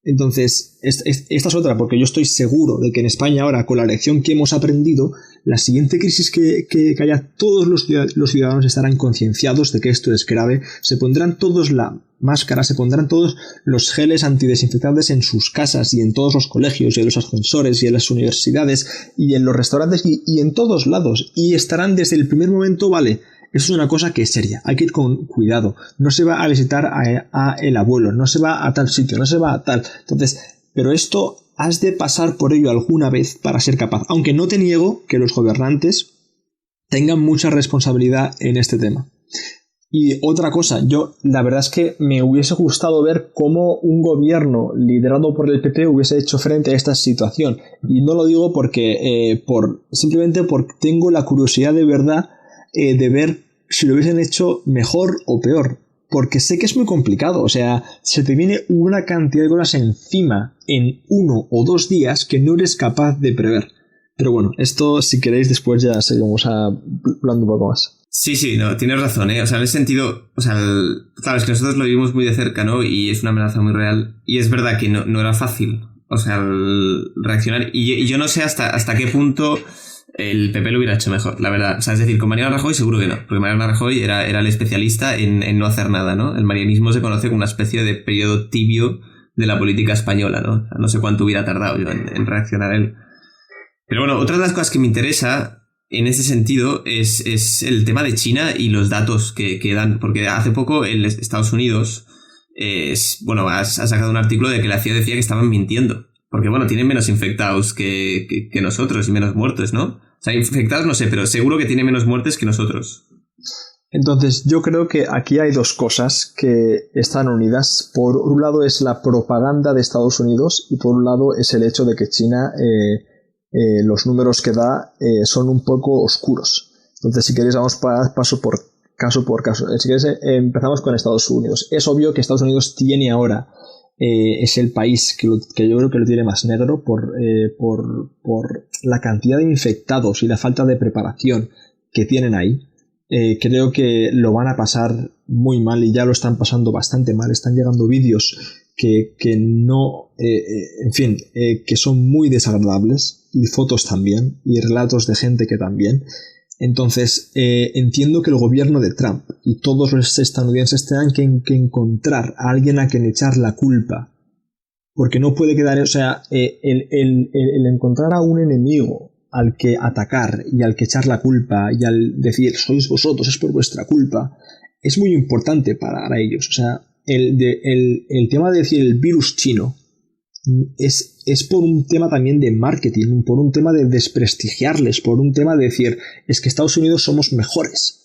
[SPEAKER 2] Entonces, esta es otra, porque yo estoy seguro de que en España ahora, con la lección que hemos aprendido, la siguiente crisis que haya, todos los ciudadanos estarán concienciados de que esto es grave, se pondrán todos la máscara, se pondrán todos los geles antidesinfectantes en sus casas y en todos los colegios y en los ascensores y en las universidades y en los restaurantes y en todos lados, y estarán desde el primer momento, vale, eso es una cosa que es seria, hay que ir con cuidado, no se va a visitar a el abuelo, no se va a tal sitio, no se va a tal, entonces, pero esto has de pasar por ello alguna vez para ser capaz, aunque no te niego que los gobernantes tengan mucha responsabilidad en este tema. Y otra cosa, yo la verdad es que me hubiese gustado ver cómo un gobierno liderado por el PP hubiese hecho frente a esta situación, y no lo digo porque simplemente porque tengo la curiosidad de verdad de ver si lo hubiesen hecho mejor o peor, porque sé que es muy complicado, o sea, se te viene una cantidad de cosas encima en 1 o 2 días que no eres capaz de prever. Pero bueno, esto si queréis después ya seguimos hablando un poco más.
[SPEAKER 1] Sí, no, tienes razón, ¿eh? O sea, en ese sentido, o sea, claro, es que nosotros lo vivimos muy de cerca, ¿no? Y es una amenaza muy real. Y es verdad que no era fácil, o sea, reaccionar. Y yo no sé hasta qué punto el PP lo hubiera hecho mejor, la verdad. O sea, es decir, con Mariano Rajoy seguro que no, porque Mariano Rajoy era el especialista en no hacer nada, ¿no? El marianismo se conoce como una especie de periodo tibio de la política española, ¿no? O sea, no sé cuánto hubiera tardado yo en reaccionar él. Pero bueno, otra de las cosas que me interesa en ese sentido es el tema de China y los datos que dan, porque hace poco Estados Unidos ha sacado un artículo de que la CIA decía que estaban mintiendo, porque bueno, tienen menos infectados que nosotros y menos muertes, ¿no? O sea, infectados no sé, pero seguro que tienen menos muertes que nosotros.
[SPEAKER 2] Entonces, yo creo que aquí hay dos cosas que están unidas. Por un lado es la propaganda de Estados Unidos y por un lado es el hecho de que China, los números que da son un poco oscuros. Entonces, si queréis, vamos caso por caso. Si queréis, empezamos con Estados Unidos. Es obvio que Estados Unidos tiene ahora, es el país que yo creo que lo tiene más negro por la cantidad de infectados y la falta de preparación que tienen ahí. Creo que lo van a pasar muy mal y ya lo están pasando bastante mal. Están llegando vídeos que no, en fin, que son muy desagradables, y fotos también, y relatos de gente que también. Entonces, entiendo que el gobierno de Trump y todos los estadounidenses tengan que encontrar a alguien a quien echar la culpa, porque no puede quedar, o sea, el encontrar a un enemigo al que atacar y al que echar la culpa y al decir sois vosotros, es por vuestra culpa, es muy importante para ellos. O sea, el tema de decir el virus chino es por un tema también de marketing, por un tema de desprestigiarles, por un tema de decir es que Estados Unidos somos mejores.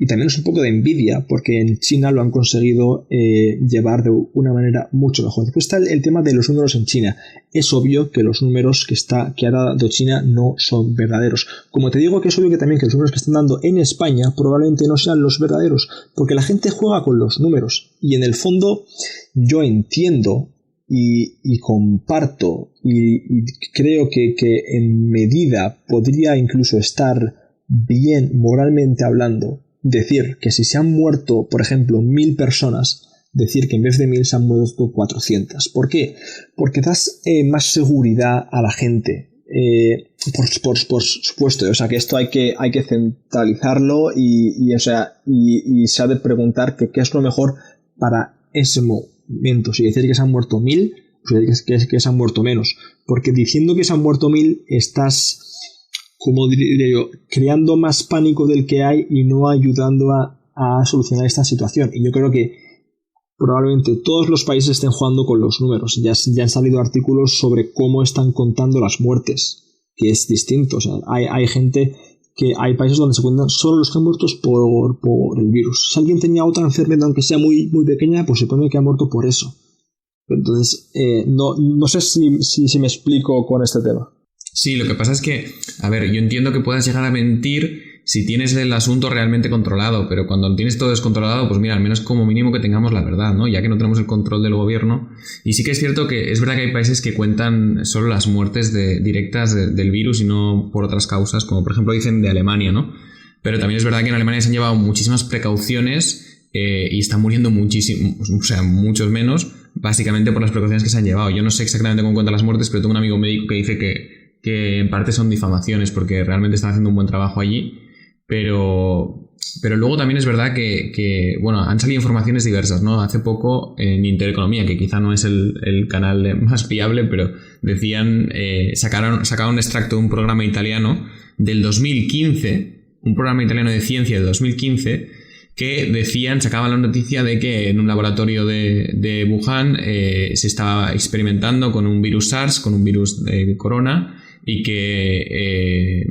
[SPEAKER 2] Y también es un poco de envidia, porque en China lo han conseguido llevar de una manera mucho mejor. Después está el tema de los números en China. Es obvio que los números que ha dado China no son verdaderos. Como te digo que es obvio que también que los números que están dando en España probablemente no sean los verdaderos, porque la gente juega con los números. Y en el fondo yo entiendo y comparto y creo que en medida podría incluso estar bien moralmente hablando decir que si se han muerto, por ejemplo, 1000 personas, decir que en vez de 1000 se han muerto 400. ¿Por qué? Porque das más seguridad a la gente. Por supuesto, o sea que esto hay que centralizarlo y se ha de preguntar qué es lo mejor para ese momento. Si decir que se han muerto 1000, pues que se han muerto menos. Porque diciendo que se han muerto 1000 estás, como diría yo, creando más pánico del que hay y no ayudando a solucionar esta situación. Y yo creo que probablemente todos los países estén jugando con los números. Ya han salido artículos sobre cómo están contando las muertes, que es distinto. O sea, hay gente que hay países donde se cuentan solo los que han muerto por el virus. Si alguien tenía otra enfermedad, aunque sea muy, muy pequeña, pues se pone que ha muerto por eso. Entonces, no sé si me explico con este tema.
[SPEAKER 3] Sí, lo que pasa es que, a ver, yo entiendo que puedas llegar a mentir si tienes el asunto realmente controlado, pero cuando tienes todo descontrolado, pues mira, al menos como mínimo que tengamos la verdad, ¿no? Ya que no tenemos el control del gobierno. Y sí que es cierto que es verdad que hay países que cuentan solo las muertes directas del virus y no por otras causas, como por ejemplo dicen de Alemania, ¿no? Pero también es verdad que en Alemania se han llevado muchísimas precauciones y están muriendo muchísimo, o sea, muchos menos, básicamente por las precauciones que se han llevado. Yo no sé exactamente cómo cuentan las muertes, pero tengo un amigo médico que dice que en parte son difamaciones porque realmente están haciendo un buen trabajo allí, pero luego también es verdad que bueno, han salido informaciones diversas, ¿no? Hace poco en Intereconomía, que quizá no es el canal más fiable, pero decían, sacaron un extracto de un programa italiano del 2015, un programa italiano de ciencia de 2015, que sacaban la noticia de que en un laboratorio de Wuhan se estaba experimentando con un virus SARS, con un virus de corona, y que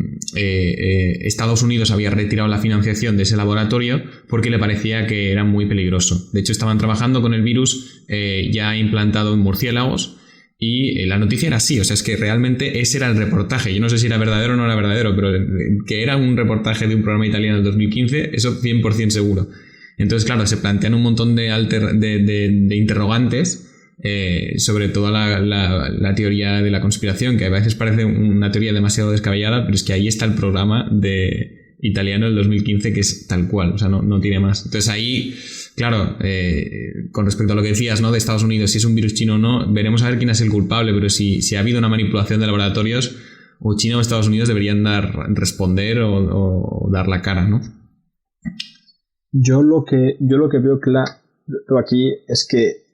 [SPEAKER 3] Estados Unidos había retirado la financiación de ese laboratorio porque le parecía que era muy peligroso. De hecho, estaban trabajando con el virus ya implantado en murciélagos y la noticia era así, o sea, es que realmente ese era el reportaje. Yo no sé si era verdadero o no era verdadero, pero que era un reportaje de un programa italiano del 2015, eso 100% seguro. Entonces, claro, se plantean un montón de interrogantes sobre toda la teoría de la conspiración, que a veces parece una teoría demasiado descabellada, pero es que ahí está el programa italiano del 2015 que es tal cual, o sea, no tiene más. Entonces ahí, claro, con respecto a lo que decías, ¿no? De Estados Unidos, si es un virus chino o no, veremos a ver quién es el culpable, pero si ha habido una manipulación de laboratorios, o China o Estados Unidos deberían responder o dar la cara, ¿no?
[SPEAKER 2] Yo lo que veo claro aquí es que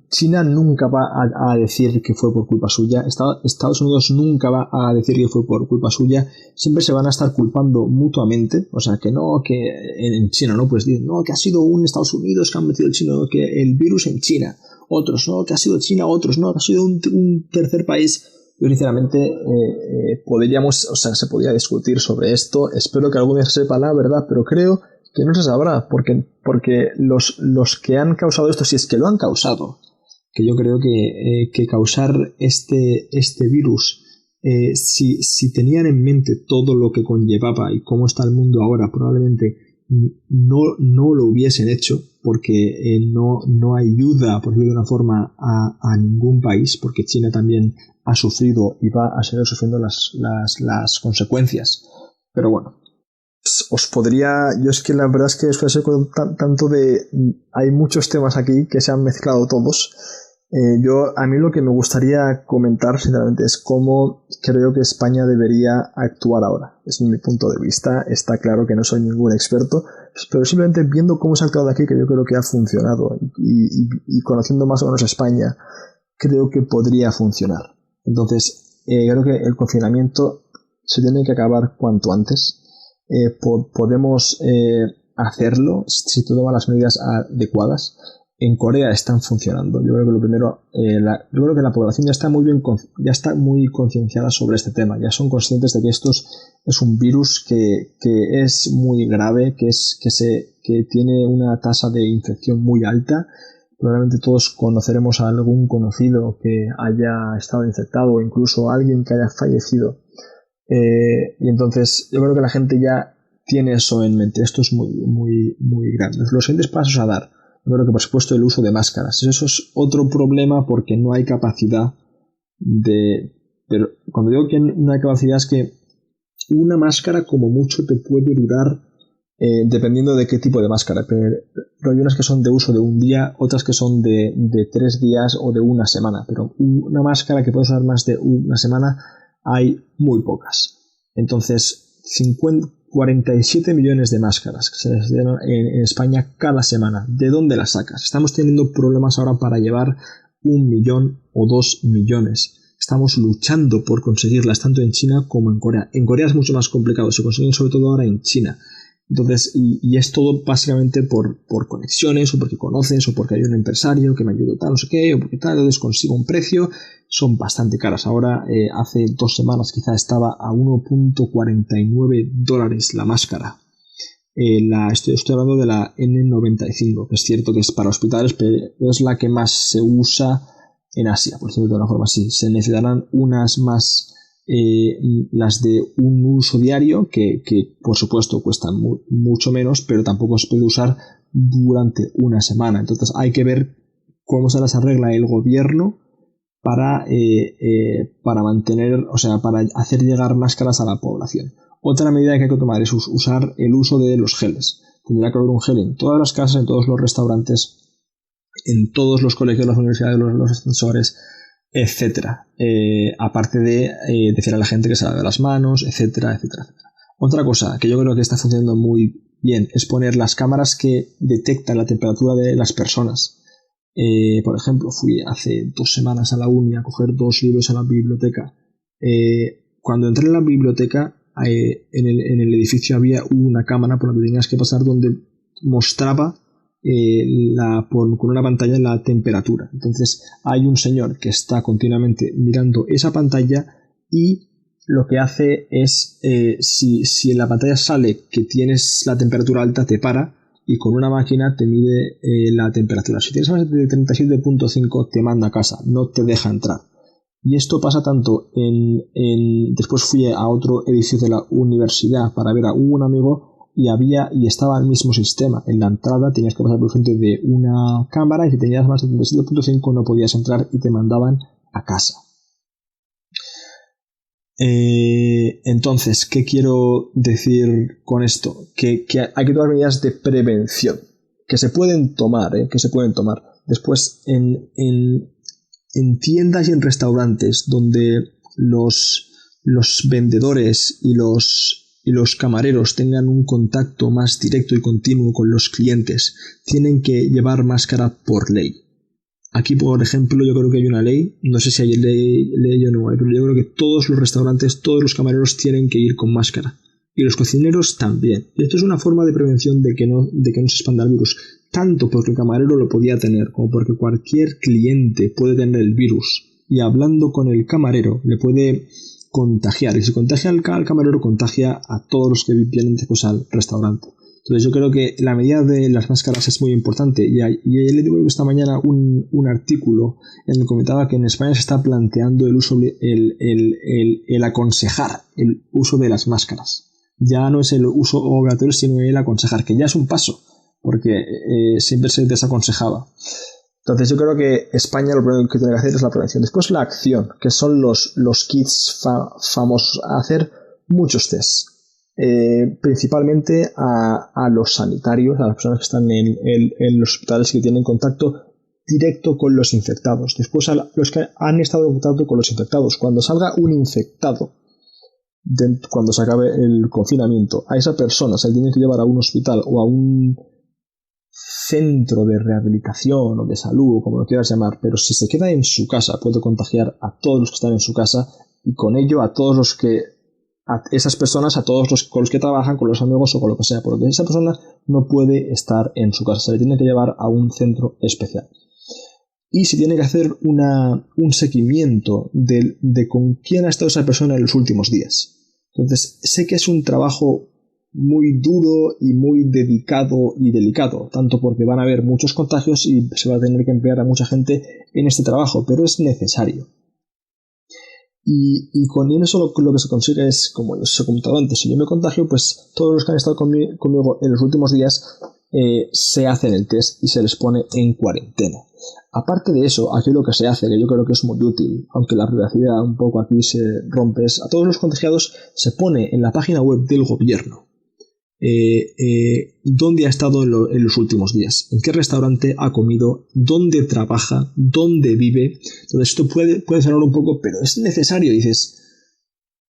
[SPEAKER 2] China nunca va a decir que fue por culpa suya, Estados Unidos nunca va a decir que fue por culpa suya, siempre se van a estar culpando mutuamente, o sea, que no, que en China no puedes decir, no, que ha sido un Estados Unidos que ha metido el chino, que el virus en China, otros, no, que ha sido China, otros, no, que ha sido un tercer país. Yo sinceramente se podría discutir sobre esto, espero que algún día sepa la verdad, pero creo que no se sabrá, porque los que han causado esto, si es que lo han causado, que yo creo que causar este virus, si tenían en mente todo lo que conllevaba y cómo está el mundo ahora, probablemente no lo hubiesen hecho, porque no ayuda, por decirlo de una forma, a ningún país, porque China también ha sufrido y va a seguir sufriendo las consecuencias. Pero bueno, yo es que la verdad es que después de tanto de... Hay muchos temas aquí que se han mezclado todos. A mí lo que me gustaría comentar, sinceramente, es cómo creo que España debería actuar ahora. Es mi punto de vista. Está claro que no soy ningún experto, pero simplemente viendo cómo se ha actuado aquí, que yo creo que ha funcionado, y conociendo más o menos España, creo que podría funcionar. Entonces, creo que el confinamiento se tiene que acabar cuanto antes. Podemos hacerlo si tú tomas las medidas adecuadas. En Corea están funcionando. Yo creo que lo primero, yo creo que la población ya está muy concienciada sobre este tema. Ya son conscientes de que esto es un virus que es muy grave, que tiene una tasa de infección muy alta. Probablemente todos conoceremos a algún conocido que haya estado infectado o incluso a alguien que haya fallecido. Y entonces yo creo que la gente ya tiene eso en mente. Esto es muy, muy, muy grande. Los siguientes pasos a dar. Yo creo que, por supuesto, el uso de máscaras. Eso es otro problema porque no hay capacidad de... Pero cuando digo que no hay capacidad es que una máscara como mucho te puede durar, dependiendo de qué tipo de máscara. Pero hay unas que son de uso de un día, otras que son de 3 días o de una semana. Pero una máscara que puede usar más de una semana hay muy pocas. Entonces, 47 millones de máscaras que se necesitan en España cada semana. ¿De dónde las sacas? Estamos teniendo problemas ahora para llevar 1 millón o 2 millones. Estamos luchando por conseguirlas tanto en China como en Corea. En Corea es mucho más complicado, se consiguen sobre todo ahora en China. Entonces, y es todo básicamente por conexiones, o porque conoces, o porque hay un empresario que me ayudó tal, no sé qué, o porque tal, entonces consigo un precio. Son bastante caras. Ahora, hace 2 semanas quizá estaba a $1.49 la máscara. Estoy hablando de la N95, que es cierto que es para hospitales, pero es la que más se usa en Asia, por decirlo de una forma así. Se necesitarán unas más, las de un uso diario, que por supuesto cuestan mucho menos, pero tampoco se puede usar durante una semana. Entonces hay que ver cómo se las arregla el gobierno para mantener, o sea, para hacer llegar máscaras a la población. Otra medida que hay que tomar es usar el uso de los geles. Tendrá que haber un gel en todas las casas, en todos los restaurantes, en todos los colegios, las universidades, los ascensores, etcétera. Aparte de decir a la gente que se lave las manos, etcétera, etcétera, etcétera. Otra cosa que yo creo que está funcionando muy bien es poner las cámaras que detectan la temperatura de las personas. Por ejemplo, fui hace 2 semanas a la uni a coger 2 libros a la biblioteca. Cuando entré en la biblioteca, en el edificio había una cámara por la que tenías que pasar, donde mostraba con una pantalla la temperatura. Entonces hay un señor que está continuamente mirando esa pantalla, y lo que hace es, si en la pantalla sale que tienes la temperatura alta, te para y con una máquina te mide la temperatura. Si tienes más de 37.5 te manda a casa, no te deja entrar. Y esto pasa tanto después fui a otro edificio de la universidad para ver a un amigo, y estaba el mismo sistema. En la entrada tenías que pasar por frente de una cámara, y si tenías más de 37.5 no podías entrar y te mandaban a casa. Entonces, ¿qué quiero decir con esto? Que hay que tomar medidas de prevención que se pueden tomar, después en tiendas y en restaurantes donde los vendedores y los camareros tengan un contacto más directo y continuo con los clientes, tienen que llevar máscara por ley. Aquí, por ejemplo, yo creo que hay una ley, no sé si hay ley o no, pero yo creo que todos los restaurantes, todos los camareros tienen que ir con máscara. Y los cocineros también. Y esto es una forma de prevención de que no se expanda el virus. Tanto porque el camarero lo podía tener, como porque cualquier cliente puede tener el virus. Y hablando con el camarero le puede contagiar. Y si contagia al camarero, contagia a todos los que vienen después al restaurante. Entonces yo creo que la medida de las máscaras es muy importante y he leído esta mañana un artículo en el que comentaba que en España se está planteando el aconsejar el uso de las máscaras. Ya no es el uso obligatorio, sino el aconsejar, que ya es un paso, porque siempre se desaconsejaba. Entonces yo creo que España lo primero que tiene que hacer es la prevención. Después la acción, que son los kits famosos, hacer muchos tests. Principalmente a los sanitarios, a las personas que están en los hospitales y que tienen contacto directo con los infectados. Después a los que han estado en contacto con los infectados. Cuando salga un infectado, cuando se acabe el confinamiento, a esa persona se le tiene que llevar a un hospital o a un centro de rehabilitación o de salud, o como lo quieras llamar, pero si se queda en su casa puede contagiar a todos los que están en su casa y con ello a todos los que, a esas personas, a todos los con los que trabajan, con los amigos o con lo que sea, porque esa persona no puede estar en su casa, se le tiene que llevar a un centro especial. Y se tiene que hacer un seguimiento de con quién ha estado esa persona en los últimos días. Entonces, sé que es un trabajo muy duro y muy dedicado y delicado, tanto porque van a haber muchos contagios y se va a tener que emplear a mucha gente en este trabajo, pero es necesario. Y con eso lo que se consigue es, como os he comentado antes, si yo me contagio, pues todos los que han estado conmigo en los últimos días se hacen el test y se les pone en cuarentena. Aparte de eso, aquí lo que se hace, que yo creo que es muy útil, aunque la privacidad un poco aquí se rompe, es a todos los contagiados se pone en la página web del gobierno dónde ha estado en los últimos días, en qué restaurante ha comido, dónde trabaja, dónde vive. Entonces esto puede sonar un poco, pero es necesario. Y dices,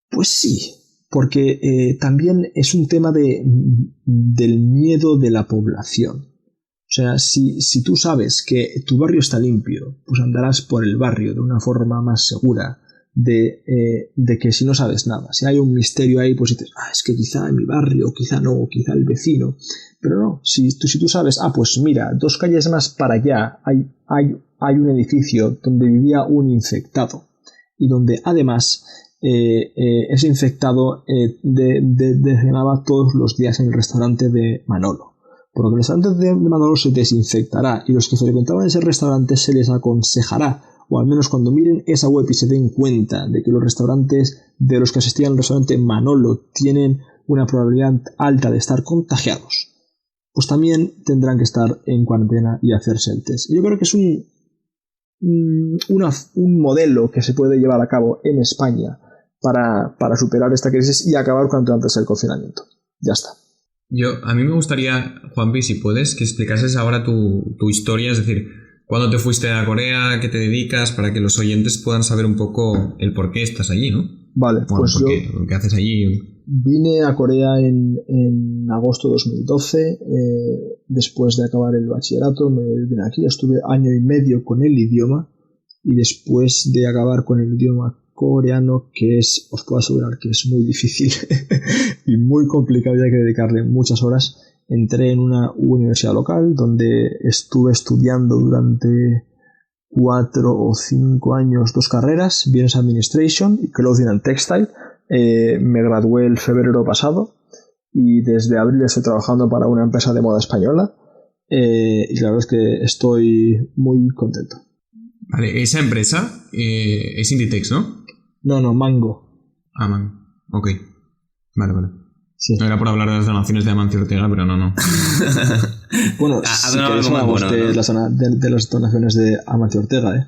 [SPEAKER 2] pues sí, porque también es un tema del miedo de la población. O sea, si tú sabes que tu barrio está limpio, pues andarás por el barrio de una forma más segura de que si no sabes nada. Si hay un misterio ahí, pues dices, es que quizá en mi barrio, quizá no, quizá el vecino. Pero no, si tú sabes, pues mira, 2 calles más para allá hay un edificio donde vivía un infectado y donde además ese infectado desayunaba todos los días en el restaurante de Manolo. Porque el restaurante de Manolo se desinfectará y los que frecuentaban ese restaurante se les aconsejará, o al menos cuando miren esa web y se den cuenta de que los restaurantes de los que asistían al restaurante Manolo tienen una probabilidad alta de estar contagiados, pues también tendrán que estar en cuarentena y hacerse el test. Yo creo que es un modelo que se puede llevar a cabo en España para superar esta crisis y acabar cuanto antes el confinamiento. Ya está.
[SPEAKER 3] A mí me gustaría, Juanpi, si puedes, que explicases ahora tu historia, es decir, ¿cuándo te fuiste a Corea? ¿Qué te dedicas? Para que los oyentes puedan saber un poco el por qué estás allí, ¿no?
[SPEAKER 2] Vale, pues
[SPEAKER 3] ¿qué haces allí?
[SPEAKER 2] Vine a Corea en agosto de 2012, después de acabar el bachillerato me vine aquí, estuve 1 año y medio con el idioma y después de acabar con el idioma coreano, que os puedo asegurar que es muy difícil y muy complicado y hay que dedicarle muchas horas, entré en una universidad local donde estuve estudiando durante 4 o 5 años 2 carreras, Business Administration y Clothing and Textile. Me gradué el febrero pasado y desde abril estoy trabajando para una empresa de moda española y la verdad es que estoy muy contento.
[SPEAKER 3] Vale, esa empresa es Inditex, ¿no?
[SPEAKER 2] No, Mango.
[SPEAKER 3] Mango, ok. Vale.
[SPEAKER 2] Sí.
[SPEAKER 3] No era por hablar de las donaciones de Amancio Ortega, pero no.
[SPEAKER 2] Bueno, si queréis hablamos de las donaciones de Amancio Ortega,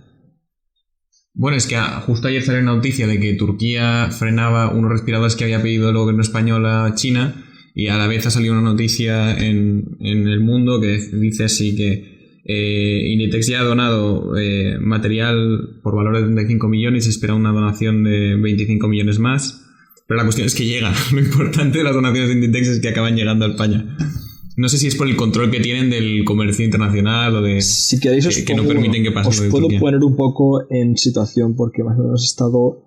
[SPEAKER 3] Bueno, es que justo ayer salió una noticia de que Turquía frenaba unos respiradores que había pedido el gobierno español a China y a la vez ha salido una noticia en El Mundo que dice así que Inditex ya ha donado material por valor de 35 millones y se espera una donación de 25 millones más. Pero la cuestión es que llegan. Lo importante de las donaciones de Inditex es que acaban llegando a España. No sé si es por el control que tienen del comercio internacional o de
[SPEAKER 2] si queréis
[SPEAKER 3] que no permiten que pase
[SPEAKER 2] os
[SPEAKER 3] lo de
[SPEAKER 2] puedo
[SPEAKER 3] Turquía.
[SPEAKER 2] Poner un poco en situación porque más o menos he estado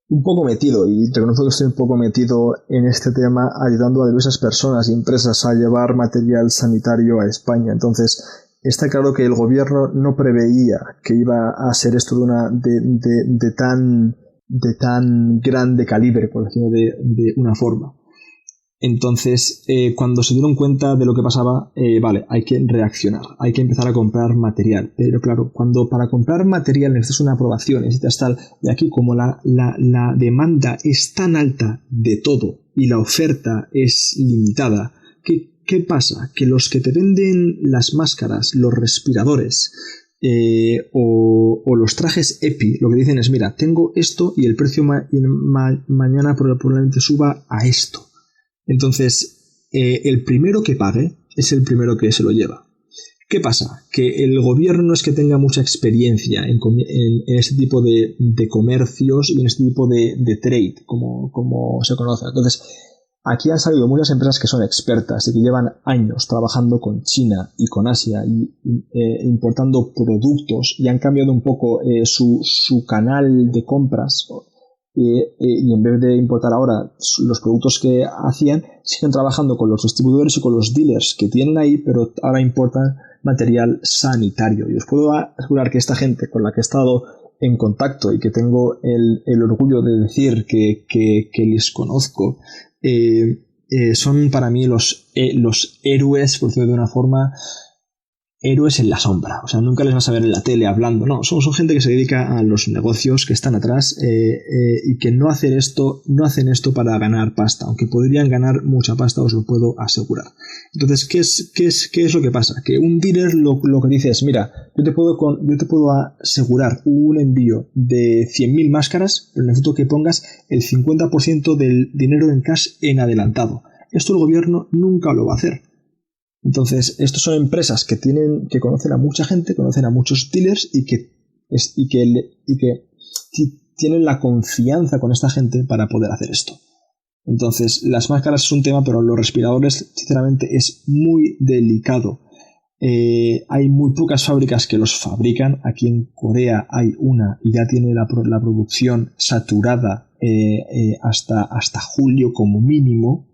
[SPEAKER 2] un poco metido y reconozco que estoy un poco metido en este tema ayudando a diversas personas y empresas a llevar material sanitario a España. Entonces está claro que el gobierno no preveía que iba a ser esto de tan grande calibre, por decirlo de una forma. Entonces, cuando se dieron cuenta de lo que pasaba, vale, hay que reaccionar, hay que empezar a comprar material. Pero claro, cuando para comprar material necesitas una aprobación, necesitas tal, y aquí como la demanda es tan alta de todo y la oferta es limitada, ¿qué pasa? Que los que te venden las máscaras, los respiradores o los trajes EPI, lo que dicen es, mira, tengo esto y el precio mañana probablemente suba a esto. Entonces, el primero que pague es el primero que se lo lleva. ¿Qué pasa? Que el gobierno no es que tenga mucha experiencia en este tipo de comercios y en este tipo de trade, como se conoce. Entonces, aquí han salido muchas empresas que son expertas y que llevan años trabajando con China y con Asia y importando productos y han cambiado un poco su canal de compras. Y en vez de importar ahora los productos que hacían, siguen trabajando con los distribuidores y con los dealers que tienen ahí, pero ahora importan material sanitario. Y os puedo asegurar que esta gente con la que he estado en contacto y que tengo el orgullo de decir que les conozco, son para mí los héroes, por decirlo de una forma, héroes en la sombra. O sea, nunca les vas a ver en la tele hablando. No, son gente que se dedica a los negocios, que están atrás y que no hacen esto para ganar pasta, aunque podrían ganar mucha pasta, os lo puedo asegurar. Entonces, ¿qué es lo que pasa? Que un dealer lo que dice es, mira, yo te puedo asegurar un envío de 100.000 máscaras, pero necesito que pongas el 50% del dinero en cash en adelantado. Esto el gobierno nunca lo va a hacer. Entonces, estos son empresas que conocen a mucha gente, conocen a muchos dealers y que tienen la confianza con esta gente para poder hacer esto. Entonces, las máscaras es un tema, pero los respiradores, sinceramente, es muy delicado. Hay muy pocas fábricas que los fabrican. Aquí en Corea hay una y ya tiene la producción saturada hasta julio como mínimo.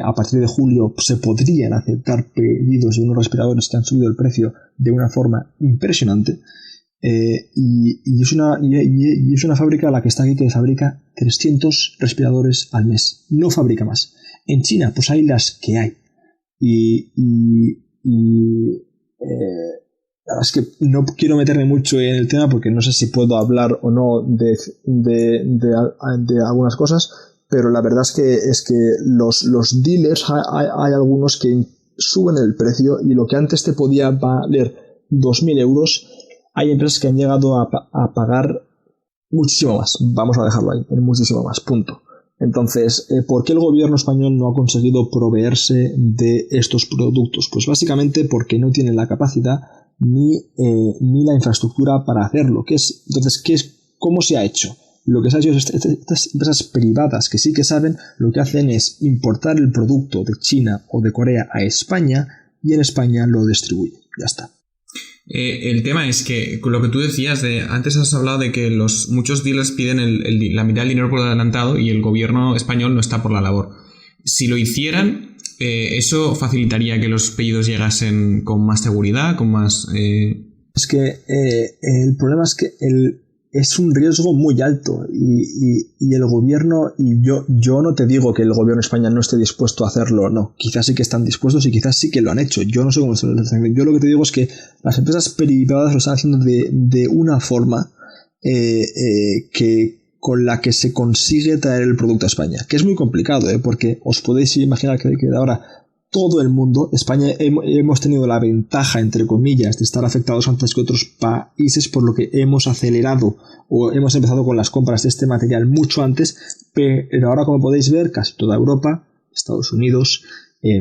[SPEAKER 2] A partir de julio se podrían aceptar pedidos de unos respiradores que han subido el precio de una forma impresionante. Y es una fábrica a la que está aquí que fabrica 300 respiradores al mes. No fabrica más. En China, pues hay las que hay. La verdad es que no quiero meterme mucho en el tema porque no sé si puedo hablar o no de algunas cosas. Pero la verdad es que los dealers hay algunos que suben el precio y lo que antes te podía valer 2.000 euros, hay empresas que han llegado a pagar muchísimo más. Vamos a dejarlo ahí, en muchísimo más, punto. Entonces, ¿por qué el gobierno español no ha conseguido proveerse de estos productos? Pues básicamente porque no tiene la capacidad ni la infraestructura para hacerlo. ¿Cómo se ha hecho? Lo que se ha hecho es estas empresas privadas que sí que saben, lo que hacen es importar el producto de China o de Corea a España y en España lo distribuyen. Ya está.
[SPEAKER 3] El tema es que lo que tú decías, antes has hablado de que muchos dealers piden la mitad del dinero por adelantado y el gobierno español no está por la labor. Si lo hicieran, eso facilitaría que los pedidos llegasen con más seguridad, con más...
[SPEAKER 2] Es que el problema es que es un riesgo muy alto y el gobierno, y yo no te digo que el gobierno de España no esté dispuesto a hacerlo, no, quizás sí que están dispuestos y quizás sí que lo han hecho, yo no sé cómo se lo están haciendo. Yo lo que te digo es que las empresas privadas lo están haciendo de una forma con la que se consigue traer el producto a España, que es muy complicado, porque os podéis imaginar que ahora todo el mundo, España hemos tenido la ventaja, entre comillas, de estar afectados antes que otros países, por lo que hemos acelerado o hemos empezado con las compras de este material mucho antes, pero ahora, como podéis ver, casi toda Europa, Estados Unidos,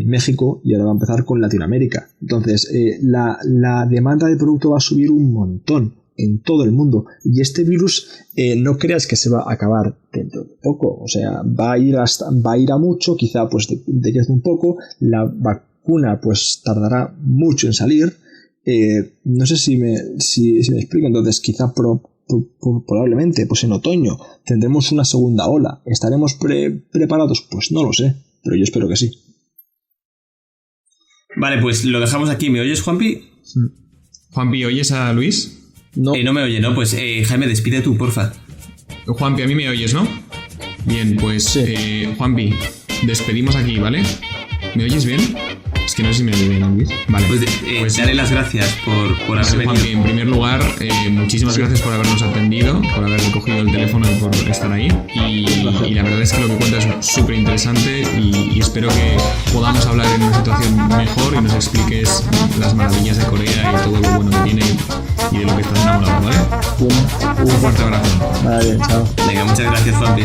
[SPEAKER 2] México, y ahora va a empezar con Latinoamérica. Entonces, la demanda de producto va a subir un montón en todo el mundo, y este virus no creas que se va a acabar dentro de poco, o sea, va a ir a mucho, quizá pues de que es un poco, la vacuna pues tardará mucho en salir, no sé si me explico. Entonces quizá probablemente pues en otoño tendremos una segunda ola. ¿Estaremos preparados? Pues no lo sé, pero yo espero que sí.
[SPEAKER 1] Vale, pues lo dejamos aquí. ¿Me oyes, Juanpi?
[SPEAKER 3] Sí. Juanpi, ¿oyes a Luis?
[SPEAKER 2] No.
[SPEAKER 1] No me oye, ¿no? Pues Jaime, despide tú, porfa.
[SPEAKER 3] Juanpi, a mí me oyes, ¿no? Bien, pues
[SPEAKER 2] sí.
[SPEAKER 3] Juanpi, nos despedimos aquí, ¿vale? ¿Me oyes bien? Es que no sé si me oye bien, Luis. Vale.
[SPEAKER 1] Pues daré las gracias por haber venido.
[SPEAKER 3] Juanpi, en primer lugar, muchísimas gracias por habernos atendido, por haber cogido el teléfono y por estar ahí. Y la verdad es que lo que cuentas es súper interesante y espero que podamos hablar en una situación mejor y nos expliques las maravillas de Corea y todo lo bueno que tiene y de lo que estás enamorado, ¿vale? Un fuerte abrazo.
[SPEAKER 2] Vale, chao.
[SPEAKER 1] Venga, muchas gracias, Juanpi.